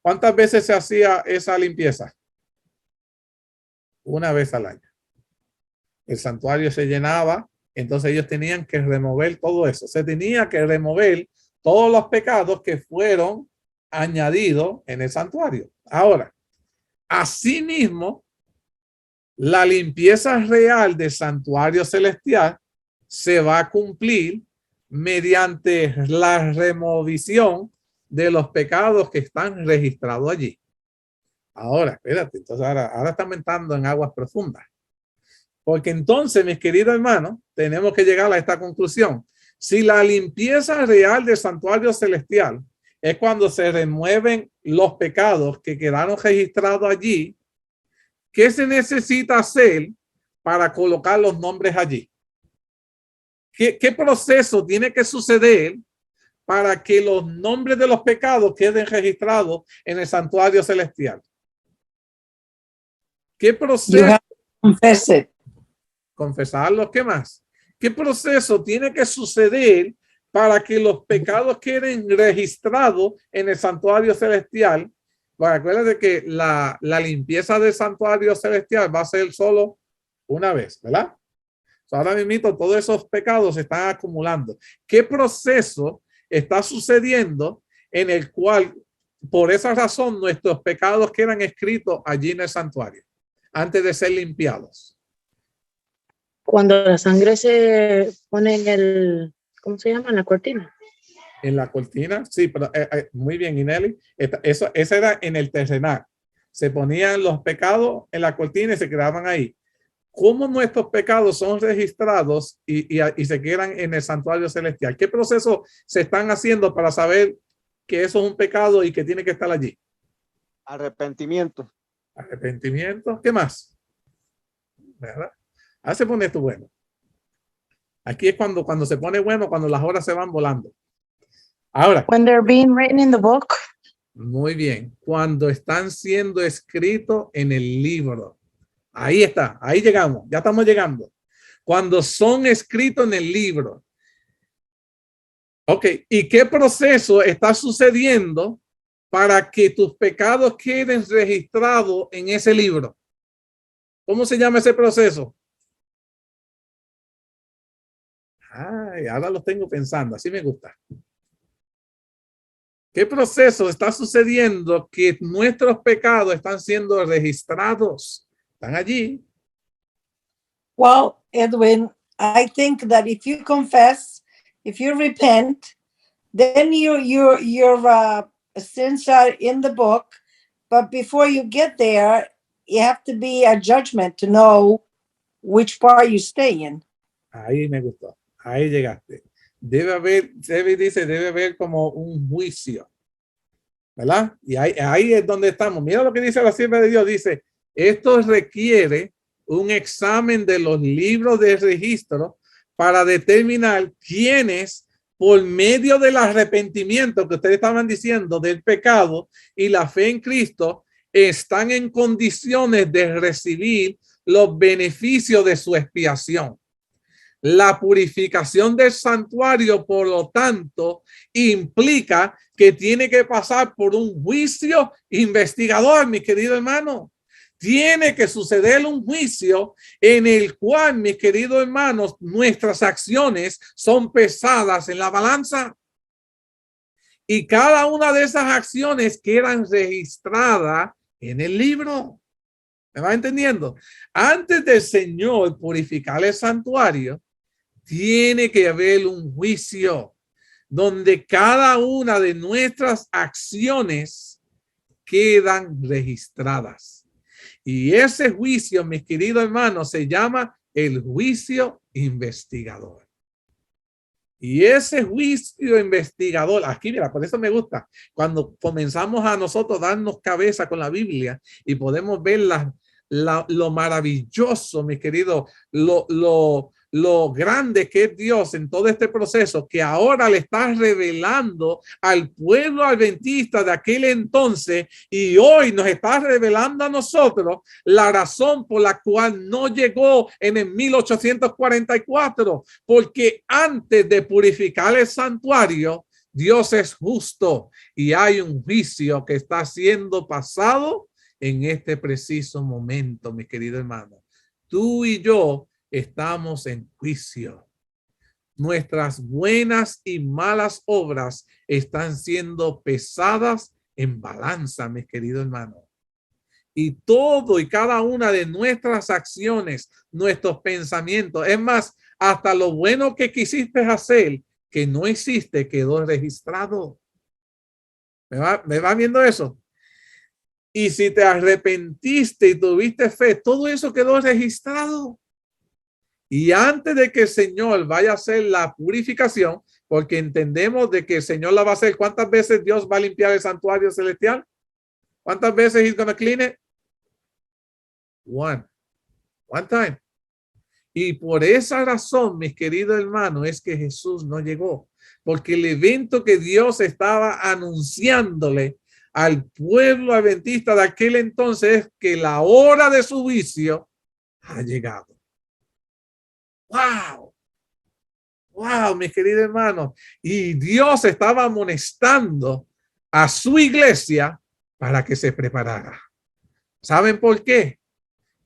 [SPEAKER 1] ¿Cuántas veces se hacía esa limpieza? Una vez al año. El santuario se llenaba, entonces ellos tenían que remover todo eso. Se tenía que remover todos los pecados que fueron añadidos en el santuario. Ahora, asimismo, la limpieza real del santuario celestial se va a cumplir mediante la remoción de los pecados que están registrados allí. Ahora, espérate, entonces ahora estamos entrando en aguas profundas. Porque entonces, mis queridos hermanos, tenemos que llegar a esta conclusión. Si la limpieza real del santuario celestial es cuando se remueven los pecados que quedaron registrados allí, ¿qué se necesita hacer para colocar los nombres allí? ¿Qué proceso tiene que suceder para que los nombres de los pecados queden registrados en el santuario celestial? ¿Qué proceso? Confesarlos. ¿Qué más? ¿Qué proceso tiene que suceder para que los pecados queden registrados en el santuario celestial? Bueno, acuérdense que la limpieza del santuario celestial va a ser solo una vez, ¿verdad? Ahora mismo todos esos pecados se están acumulando. ¿Qué proceso está sucediendo en el cual, por esa razón, nuestros pecados quedan escritos allí en el santuario antes de ser limpiados?
[SPEAKER 3] Cuando la sangre se pone en el, ¿cómo se llama? En la cortina.
[SPEAKER 1] En la cortina, sí, pero muy bien, Ineli. Eso era en el terrenal. Se ponían los pecados en la cortina y se quedaban ahí. ¿Cómo nuestros pecados son registrados y se quedan en el santuario celestial? ¿Qué procesos se están haciendo para saber que eso es un pecado y que tiene que estar allí?
[SPEAKER 4] Arrepentimiento.
[SPEAKER 1] Arrepentimiento. ¿Qué más? ¿Verdad? Ahora se pone esto bueno. Aquí es cuando se pone bueno, cuando las horas se van volando. Ahora.
[SPEAKER 3] When they're being written in the book.
[SPEAKER 1] Muy bien. Cuando están siendo escritos en el libro. Ahí está. Ahí llegamos. Ya estamos llegando. Cuando son escritos en el libro. Ok. ¿Y qué proceso está sucediendo para que tus pecados queden registrados en ese libro? ¿Cómo se llama ese proceso? Ay, ahora lo tengo pensando. Así me gusta. ¿Qué proceso está sucediendo que nuestros pecados están siendo registrados? Están allí.
[SPEAKER 2] Well, Edwin, I think that if you confess, if you repent, then your sins are in the book. But before you get there, you have to be a judgment to know which part you stay in.
[SPEAKER 1] Ahí me gustó. Ahí llegaste. Debe haber como un juicio, ¿verdad? Y ahí es donde estamos. Mira lo que dice la sierva de Dios. Dice, esto requiere un examen de los libros de registro para determinar quiénes, por medio del arrepentimiento que ustedes estaban diciendo del pecado y la fe en Cristo, están en condiciones de recibir los beneficios de su expiación. La purificación del santuario, por lo tanto, implica que tiene que pasar por un juicio investigador, mi querido hermano. Tiene que suceder un juicio en el cual, mis queridos hermanos, nuestras acciones son pesadas en la balanza. Y cada una de esas acciones quedan registradas en el libro. ¿Me va entendiendo? Antes del Señor purificar el santuario, tiene que haber un juicio donde cada una de nuestras acciones quedan registradas. Y ese juicio, mis queridos hermanos, se llama el juicio investigador. Y ese juicio investigador, aquí mira, por eso me gusta, cuando comenzamos a nosotros darnos cabeza con la Biblia y podemos ver lo maravilloso, mis queridos, lo grande que es Dios en todo este proceso, que ahora le está revelando al pueblo adventista de aquel entonces y hoy nos está revelando a nosotros la razón por la cual no llegó en el 1844, porque antes de purificar el santuario, Dios es justo y hay un juicio que está siendo pasado en este preciso momento, mi querido hermano. Tú y yo estamos en juicio. Nuestras buenas y malas obras están siendo pesadas en balanza, mis queridos hermanos. Y todo y cada una de nuestras acciones, nuestros pensamientos, es más, hasta lo bueno que quisiste hacer, que no existe, quedó registrado. ¿Me va viendo eso? Y si te arrepentiste y tuviste fe, todo eso quedó registrado. Y antes de que el Señor vaya a hacer la purificación, porque entendemos de que el Señor la va a hacer, ¿cuántas veces Dios va a limpiar el santuario celestial? ¿Cuántas veces He's gonna clean it? One time. Y por esa razón, mis queridos hermanos, es que Jesús no llegó, porque el evento que Dios estaba anunciándole al pueblo adventista de aquel entonces es que la hora de su juicio ha llegado. Wow, mis queridos hermanos. Y Dios estaba amonestando a su iglesia para que se preparara. ¿Saben por qué?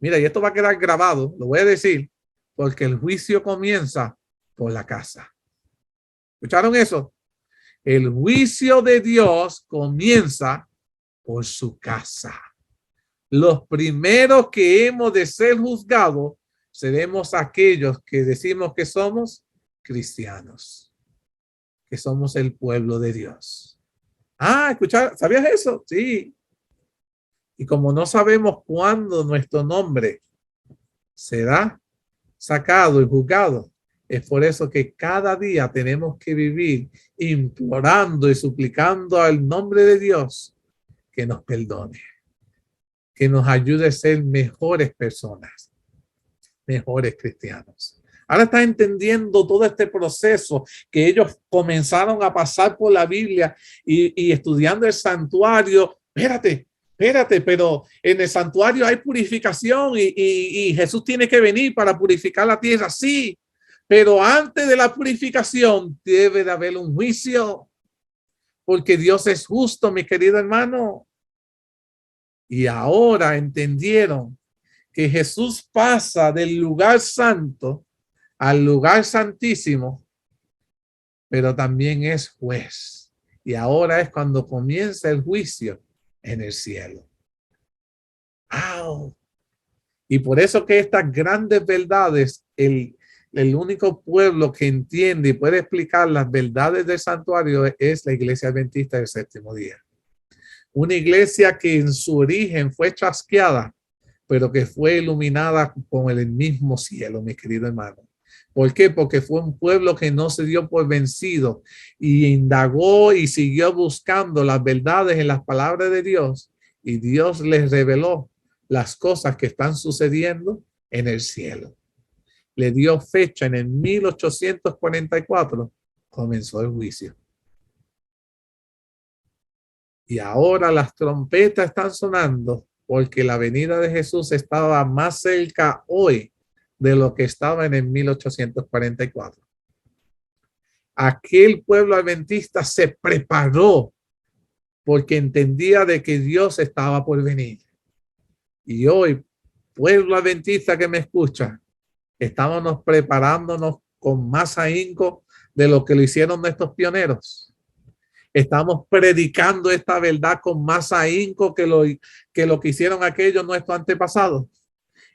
[SPEAKER 1] Mira, y esto va a quedar grabado, lo voy a decir, porque el juicio comienza por la casa. ¿Escucharon eso? El juicio de Dios comienza por su casa. Los primeros que hemos de ser juzgados seremos aquellos que decimos que somos cristianos, que somos el pueblo de Dios. ¿Escuchar? ¿Sabías eso? Sí. Y como no sabemos cuándo nuestro nombre será sacado y juzgado, es por eso que cada día tenemos que vivir implorando y suplicando al nombre de Dios que nos perdone, que nos ayude a ser mejores personas, mejores cristianos. Ahora está entendiendo todo este proceso que ellos comenzaron a pasar por la Biblia y estudiando el santuario. Espérate, pero en el santuario hay purificación y Jesús tiene que venir para purificar la tierra. Sí, pero antes de la purificación debe de haber un juicio, porque Dios es justo, mi querido hermano. Y ahora entendieron que Jesús pasa del lugar santo al lugar santísimo, pero también es juez. Y ahora es cuando comienza el juicio en el cielo. Y por eso que estas grandes verdades, el único pueblo que entiende y puede explicar las verdades del santuario es la iglesia adventista del séptimo día. Una iglesia que en su origen fue chasqueada, pero que fue iluminada con el mismo cielo, mi querido hermano. ¿Por qué? Porque fue un pueblo que no se dio por vencido y indagó y siguió buscando las verdades en las palabras de Dios, y Dios les reveló las cosas que están sucediendo en el cielo. Le dio fecha en el 1844, comenzó el juicio. Y ahora las trompetas están sonando porque la venida de Jesús estaba más cerca hoy de lo que estaba en el 1844. Aquel pueblo adventista se preparó porque entendía de que Dios estaba por venir. Y hoy, pueblo adventista que me escucha, estábamos preparándonos con más ahínco de lo que lo hicieron nuestros pioneros. Estamos predicando esta verdad con más ahínco que lo que hicieron aquellos nuestros antepasados.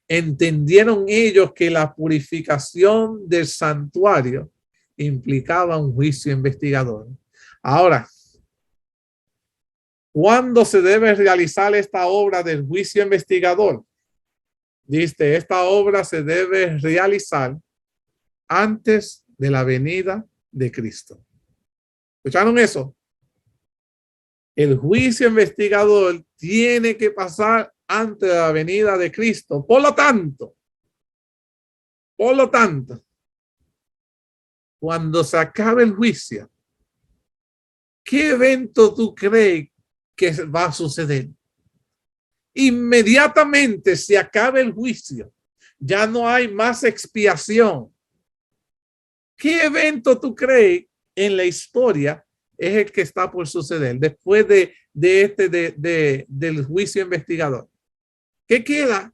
[SPEAKER 1] Entendieron ellos que la purificación del santuario implicaba un juicio investigador. Ahora, ¿cuándo se debe realizar esta obra del juicio investigador? Dice, esta obra se debe realizar antes de la venida de Cristo. ¿Escucharon eso? El juicio investigador tiene que pasar antes de la venida de Cristo. Por lo tanto, cuando se acabe el juicio, ¿qué evento tú crees que va a suceder? Inmediatamente se acabe el juicio. Ya no hay más expiación. ¿Qué evento tú crees en la historia es el que está por suceder después del juicio investigador? ¿Qué queda?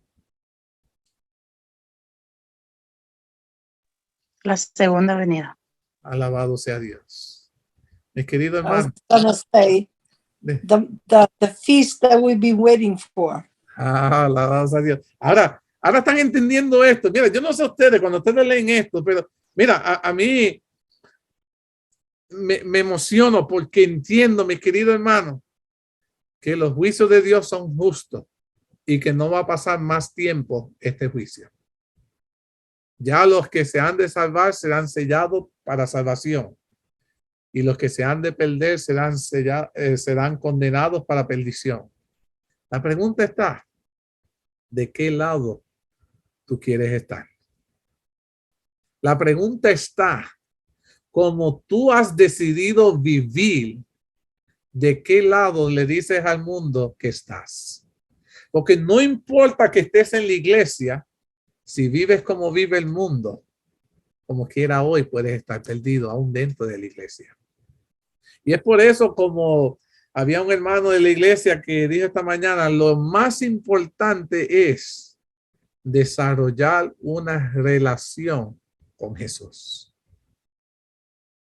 [SPEAKER 3] La segunda venida.
[SPEAKER 1] Alabado sea Dios. Mi querido
[SPEAKER 2] I was
[SPEAKER 1] hermano.
[SPEAKER 2] gonna say the feast that we've been waiting for.
[SPEAKER 1] Alabado sea Dios. Ahora están entendiendo esto. Mira, yo no sé ustedes cuando ustedes leen esto, pero mira, a mí me emociono porque entiendo, mi querido hermano, que los juicios de Dios son justos y que no va a pasar más tiempo este juicio. Ya los que se han de salvar serán sellados para salvación y los que se han de perder serán condenados para perdición. La pregunta está, ¿de qué lado tú quieres estar? La pregunta está, como tú has decidido vivir, ¿de qué lado le dices al mundo que estás? Porque no importa que estés en la iglesia, si vives como vive el mundo, como quiera hoy puedes estar perdido aún dentro de la iglesia. Y es por eso, como había un hermano de la iglesia que dijo esta mañana, lo más importante es desarrollar una relación con Jesús.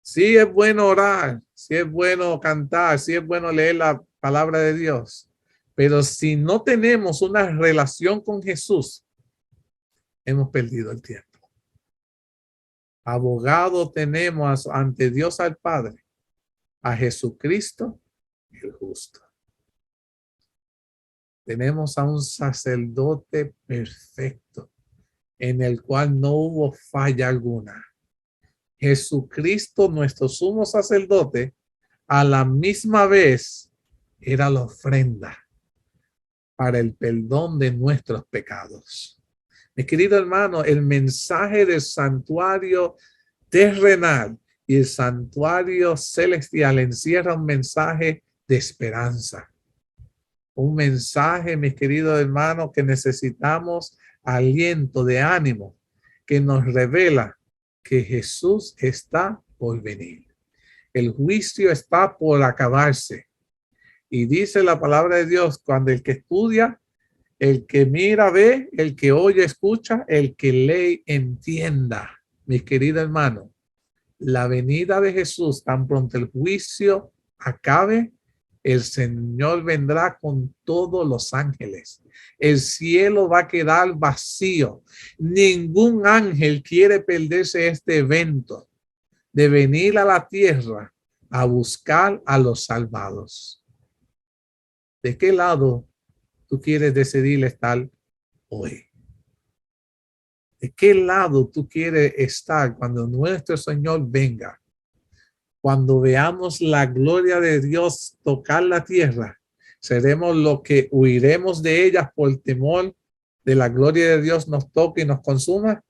[SPEAKER 1] Sí es bueno orar, sí es bueno cantar, sí es bueno leer la palabra de Dios, pero si no tenemos una relación con Jesús, hemos perdido el tiempo. Abogado tenemos ante Dios al Padre, a Jesucristo el justo. Tenemos a un sacerdote perfecto, en el cual no hubo falla alguna. Jesucristo, nuestro sumo sacerdote, a la misma vez era la ofrenda para el perdón de nuestros pecados. Mi querido hermano, el mensaje del santuario terrenal y el santuario celestial encierra un mensaje de esperanza. Un mensaje, mis queridos hermanos, que necesitamos aliento de ánimo, que nos revela que Jesús está por venir. El juicio está por acabarse. Y dice la palabra de Dios, cuando el que estudia, el que mira, ve, el que oye, escucha, el que lee, entienda. Mis queridos hermanos, la venida de Jesús, tan pronto el juicio acabe, el Señor vendrá con todos los ángeles. El cielo va a quedar vacío. Ningún ángel quiere perderse este evento de venir a la tierra a buscar a los salvados. ¿De qué lado tú quieres decidir estar hoy? ¿De qué lado tú quieres estar cuando nuestro Señor venga? Cuando veamos la gloria de Dios tocar la tierra, seremos los que huiremos de ellas por temor de la gloria de Dios nos toque y nos consuma?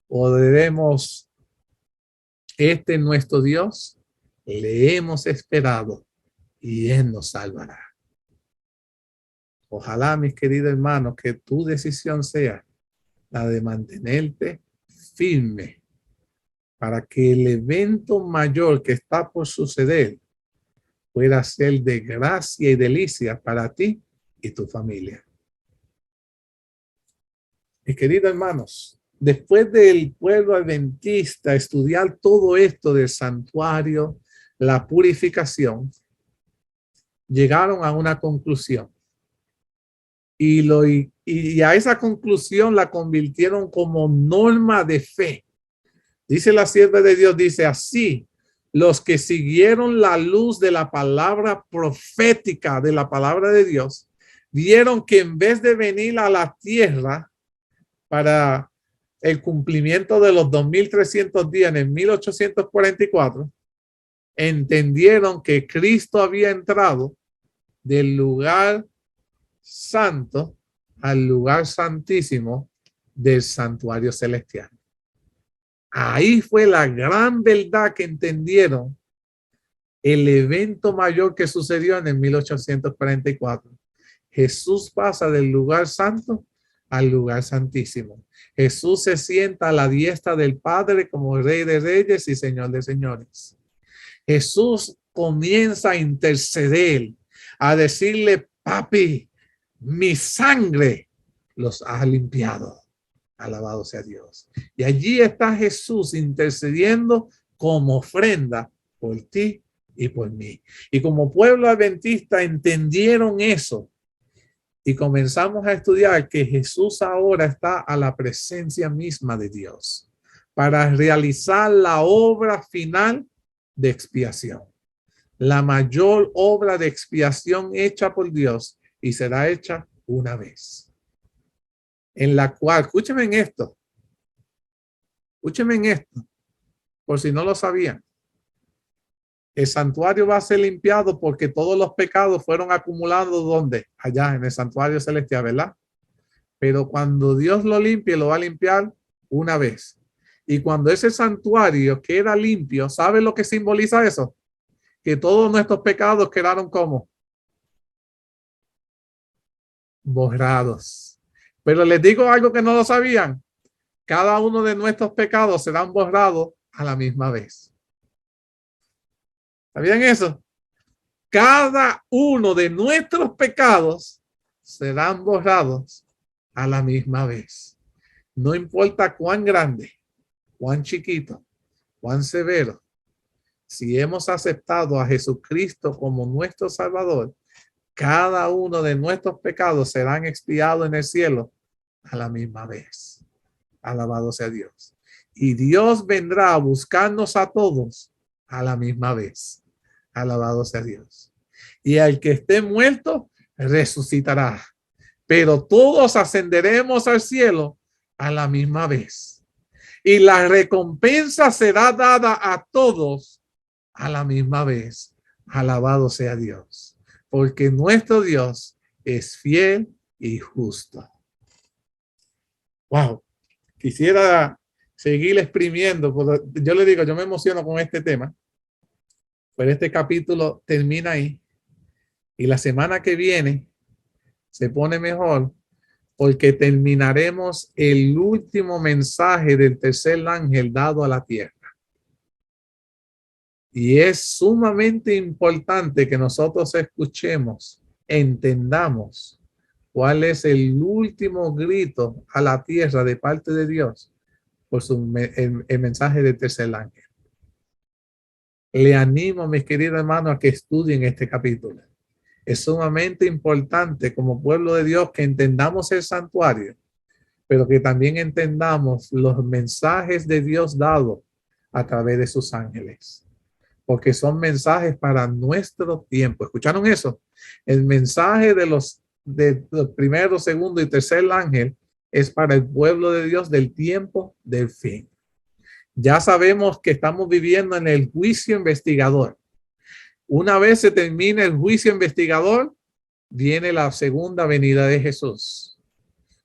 [SPEAKER 1] ¿O diremos, este es nuestro Dios, le hemos esperado y Él nos salvará? Ojalá, mis queridos hermanos, que tu decisión sea la de mantenerte firme para que el evento mayor que está por suceder pueda ser de gracia y delicia para ti y tu familia. Mis queridos hermanos, después del pueblo adventista estudiar todo esto del santuario, la purificación, llegaron a una conclusión. Y a esa conclusión la convirtieron como norma de fe. Dice la sierva de Dios, dice así: los que siguieron la luz de la palabra profética de la palabra de Dios, vieron que en vez de venir a la tierra para el cumplimiento de los 2300 días en el 1844, entendieron que Cristo había entrado del lugar santo al lugar santísimo del santuario celestial. Ahí fue la gran verdad que entendieron el evento mayor que sucedió en el 1844. Jesús pasa del lugar santo al lugar santísimo. Jesús se sienta a la diestra del Padre como Rey de Reyes y Señor de Señores. Jesús comienza a interceder, a decirle: papi, mi sangre los ha limpiado. Alabado sea Dios. Y allí está Jesús intercediendo como ofrenda por ti y por mí. Y como pueblo adventista entendieron eso. Y comenzamos a estudiar que Jesús ahora está a la presencia misma de Dios para realizar la obra final de expiación. La mayor obra de expiación hecha por Dios, y será hecha una vez. En la cual, escúcheme en esto, por si no lo sabían. El santuario va a ser limpiado porque todos los pecados fueron acumulados, ¿dónde? Allá en el santuario celestial, ¿verdad? Pero cuando Dios lo limpie, lo va a limpiar una vez. Y cuando ese santuario queda limpio, ¿sabe lo que simboliza eso? Que todos nuestros pecados quedaron como borrados. Pero les digo algo que no lo sabían. Cada uno de nuestros pecados serán borrados a la misma vez. ¿Sabían eso? Cada uno de nuestros pecados serán borrados a la misma vez. No importa cuán grande, cuán chiquito, cuán severo. Si hemos aceptado a Jesucristo como nuestro Salvador, cada uno de nuestros pecados serán expiados en el cielo a la misma vez. Alabado sea Dios. Y Dios vendrá a buscarnos a todos a la misma vez. Alabado sea Dios. Y al que esté muerto, resucitará. Pero todos ascenderemos al cielo a la misma vez. Y la recompensa será dada a todos a la misma vez. Alabado sea Dios. Porque nuestro Dios es fiel y justo. Wow. Quisiera seguir exprimiendo. Yo le digo, yo me emociono con este tema. Pero este capítulo termina ahí. Y la semana que viene se pone mejor porque terminaremos el último mensaje del tercer ángel dado a la tierra. Y es sumamente importante que nosotros escuchemos, entendamos cuál es el último grito a la tierra de parte de Dios por el mensaje del tercer ángel. Le animo, mis queridos hermanos, a que estudien este capítulo. Es sumamente importante como pueblo de Dios que entendamos el santuario, pero que también entendamos los mensajes de Dios dados a través de sus ángeles, porque son mensajes para nuestro tiempo. ¿Escucharon eso? El mensaje de los primero, segundo y tercer ángel es para el pueblo de Dios del tiempo del fin. Ya sabemos que estamos viviendo en el juicio investigador. Una vez se termine el juicio investigador, viene la segunda venida de Jesús.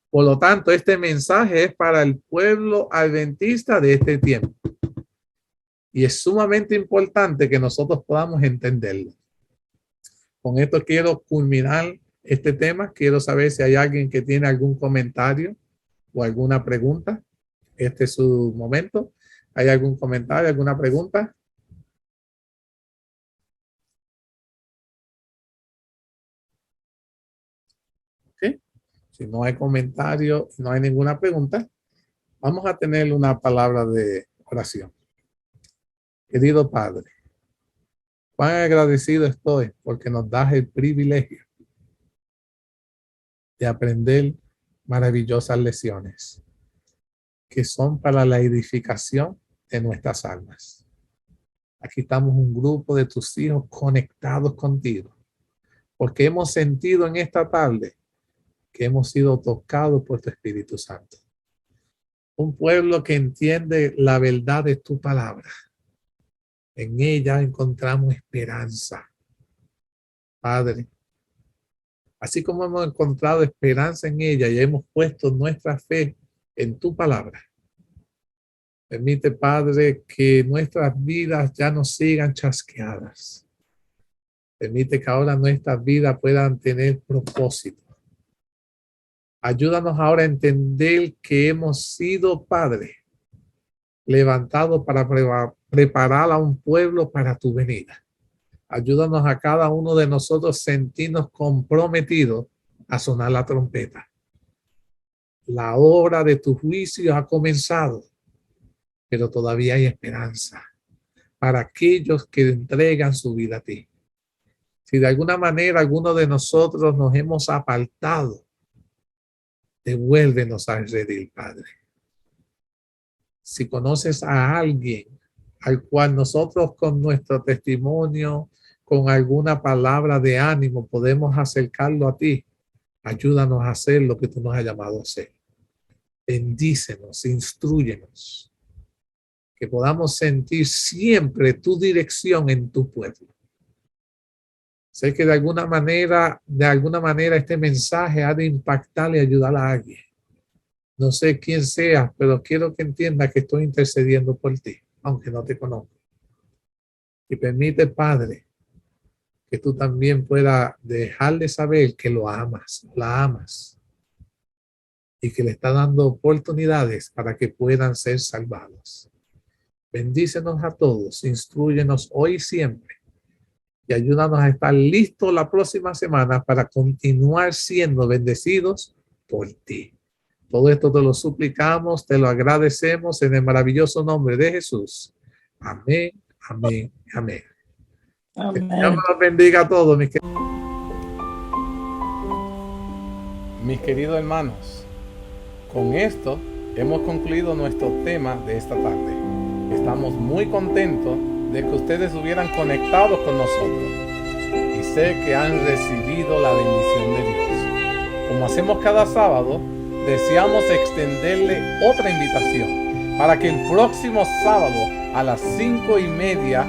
[SPEAKER 1] Por lo tanto, este mensaje es para el pueblo adventista de este tiempo. Y es sumamente importante que nosotros podamos entenderlo. Con esto quiero culminar este tema. Quiero saber si hay alguien que tiene algún comentario o alguna pregunta. Este es su momento. ¿Hay algún comentario, alguna pregunta? ¿Sí? Si no hay comentario, no hay ninguna pregunta, vamos a tener una palabra de oración. Querido Padre, cuán agradecido estoy porque nos das el privilegio de aprender maravillosas lecciones que son para la edificación de nuestras almas. Aquí estamos un grupo de tus hijos conectados contigo, porque hemos sentido en esta tarde que hemos sido tocados por tu Espíritu Santo. Un pueblo que entiende la verdad de tu palabra. En ella encontramos esperanza. Padre, así como hemos encontrado esperanza en ella y hemos puesto nuestra fe en tu palabra, permite, Padre, que nuestras vidas ya no sigan chasqueadas. Permite que ahora nuestras vidas puedan tener propósito. Ayúdanos ahora a entender que hemos sido, Padre, levantados para preparar a un pueblo para tu venida. Ayúdanos a cada uno de nosotros sentirnos comprometidos a sonar la trompeta. La hora de tu juicio ha comenzado, pero todavía hay esperanza para aquellos que entregan su vida a ti. Si de alguna manera alguno de nosotros nos hemos apartado, devuélvenos al redil, Padre. Si conoces a alguien al cual nosotros con nuestro testimonio, con alguna palabra de ánimo, podemos acercarlo a ti, ayúdanos a hacer lo que tú nos has llamado a hacer. Bendícenos, instrúyenos, que podamos sentir siempre tu dirección en tu pueblo. Sé que de alguna manera este mensaje ha de impactar y ayudar a alguien. No sé quién sea, pero quiero que entienda que estoy intercediendo por ti, aunque no te conozco. Y permite, Padre, que tú también puedas dejar de saber que lo amas, la amas, y que le está dando oportunidades para que puedan ser salvados. Bendícenos a todos, instrúyenos hoy y siempre, y ayúdanos a estar listos la próxima semana para continuar siendo bendecidos por ti. Todo esto te lo suplicamos, te lo agradecemos en el maravilloso nombre de Jesús. Amén, amén, amén.
[SPEAKER 2] Amén.
[SPEAKER 1] Dios los bendiga a todos, mis queridos hermanos. Con esto hemos concluido nuestro tema de esta tarde. Estamos muy contentos de que ustedes hubieran conectado con nosotros y sé que han recibido la bendición de Dios. Como hacemos cada sábado, deseamos extenderle otra invitación para que el próximo sábado a las 5:30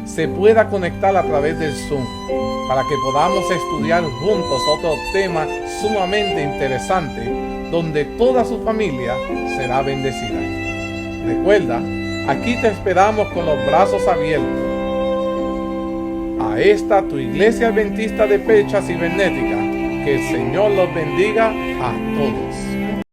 [SPEAKER 1] se pueda conectar a través del Zoom para que podamos estudiar juntos otro tema sumamente interesante donde toda su familia será bendecida. Recuerda, aquí te esperamos con los brazos abiertos. A esta tu iglesia adventista de Pecha Cibernética, que el Señor los bendiga a todos.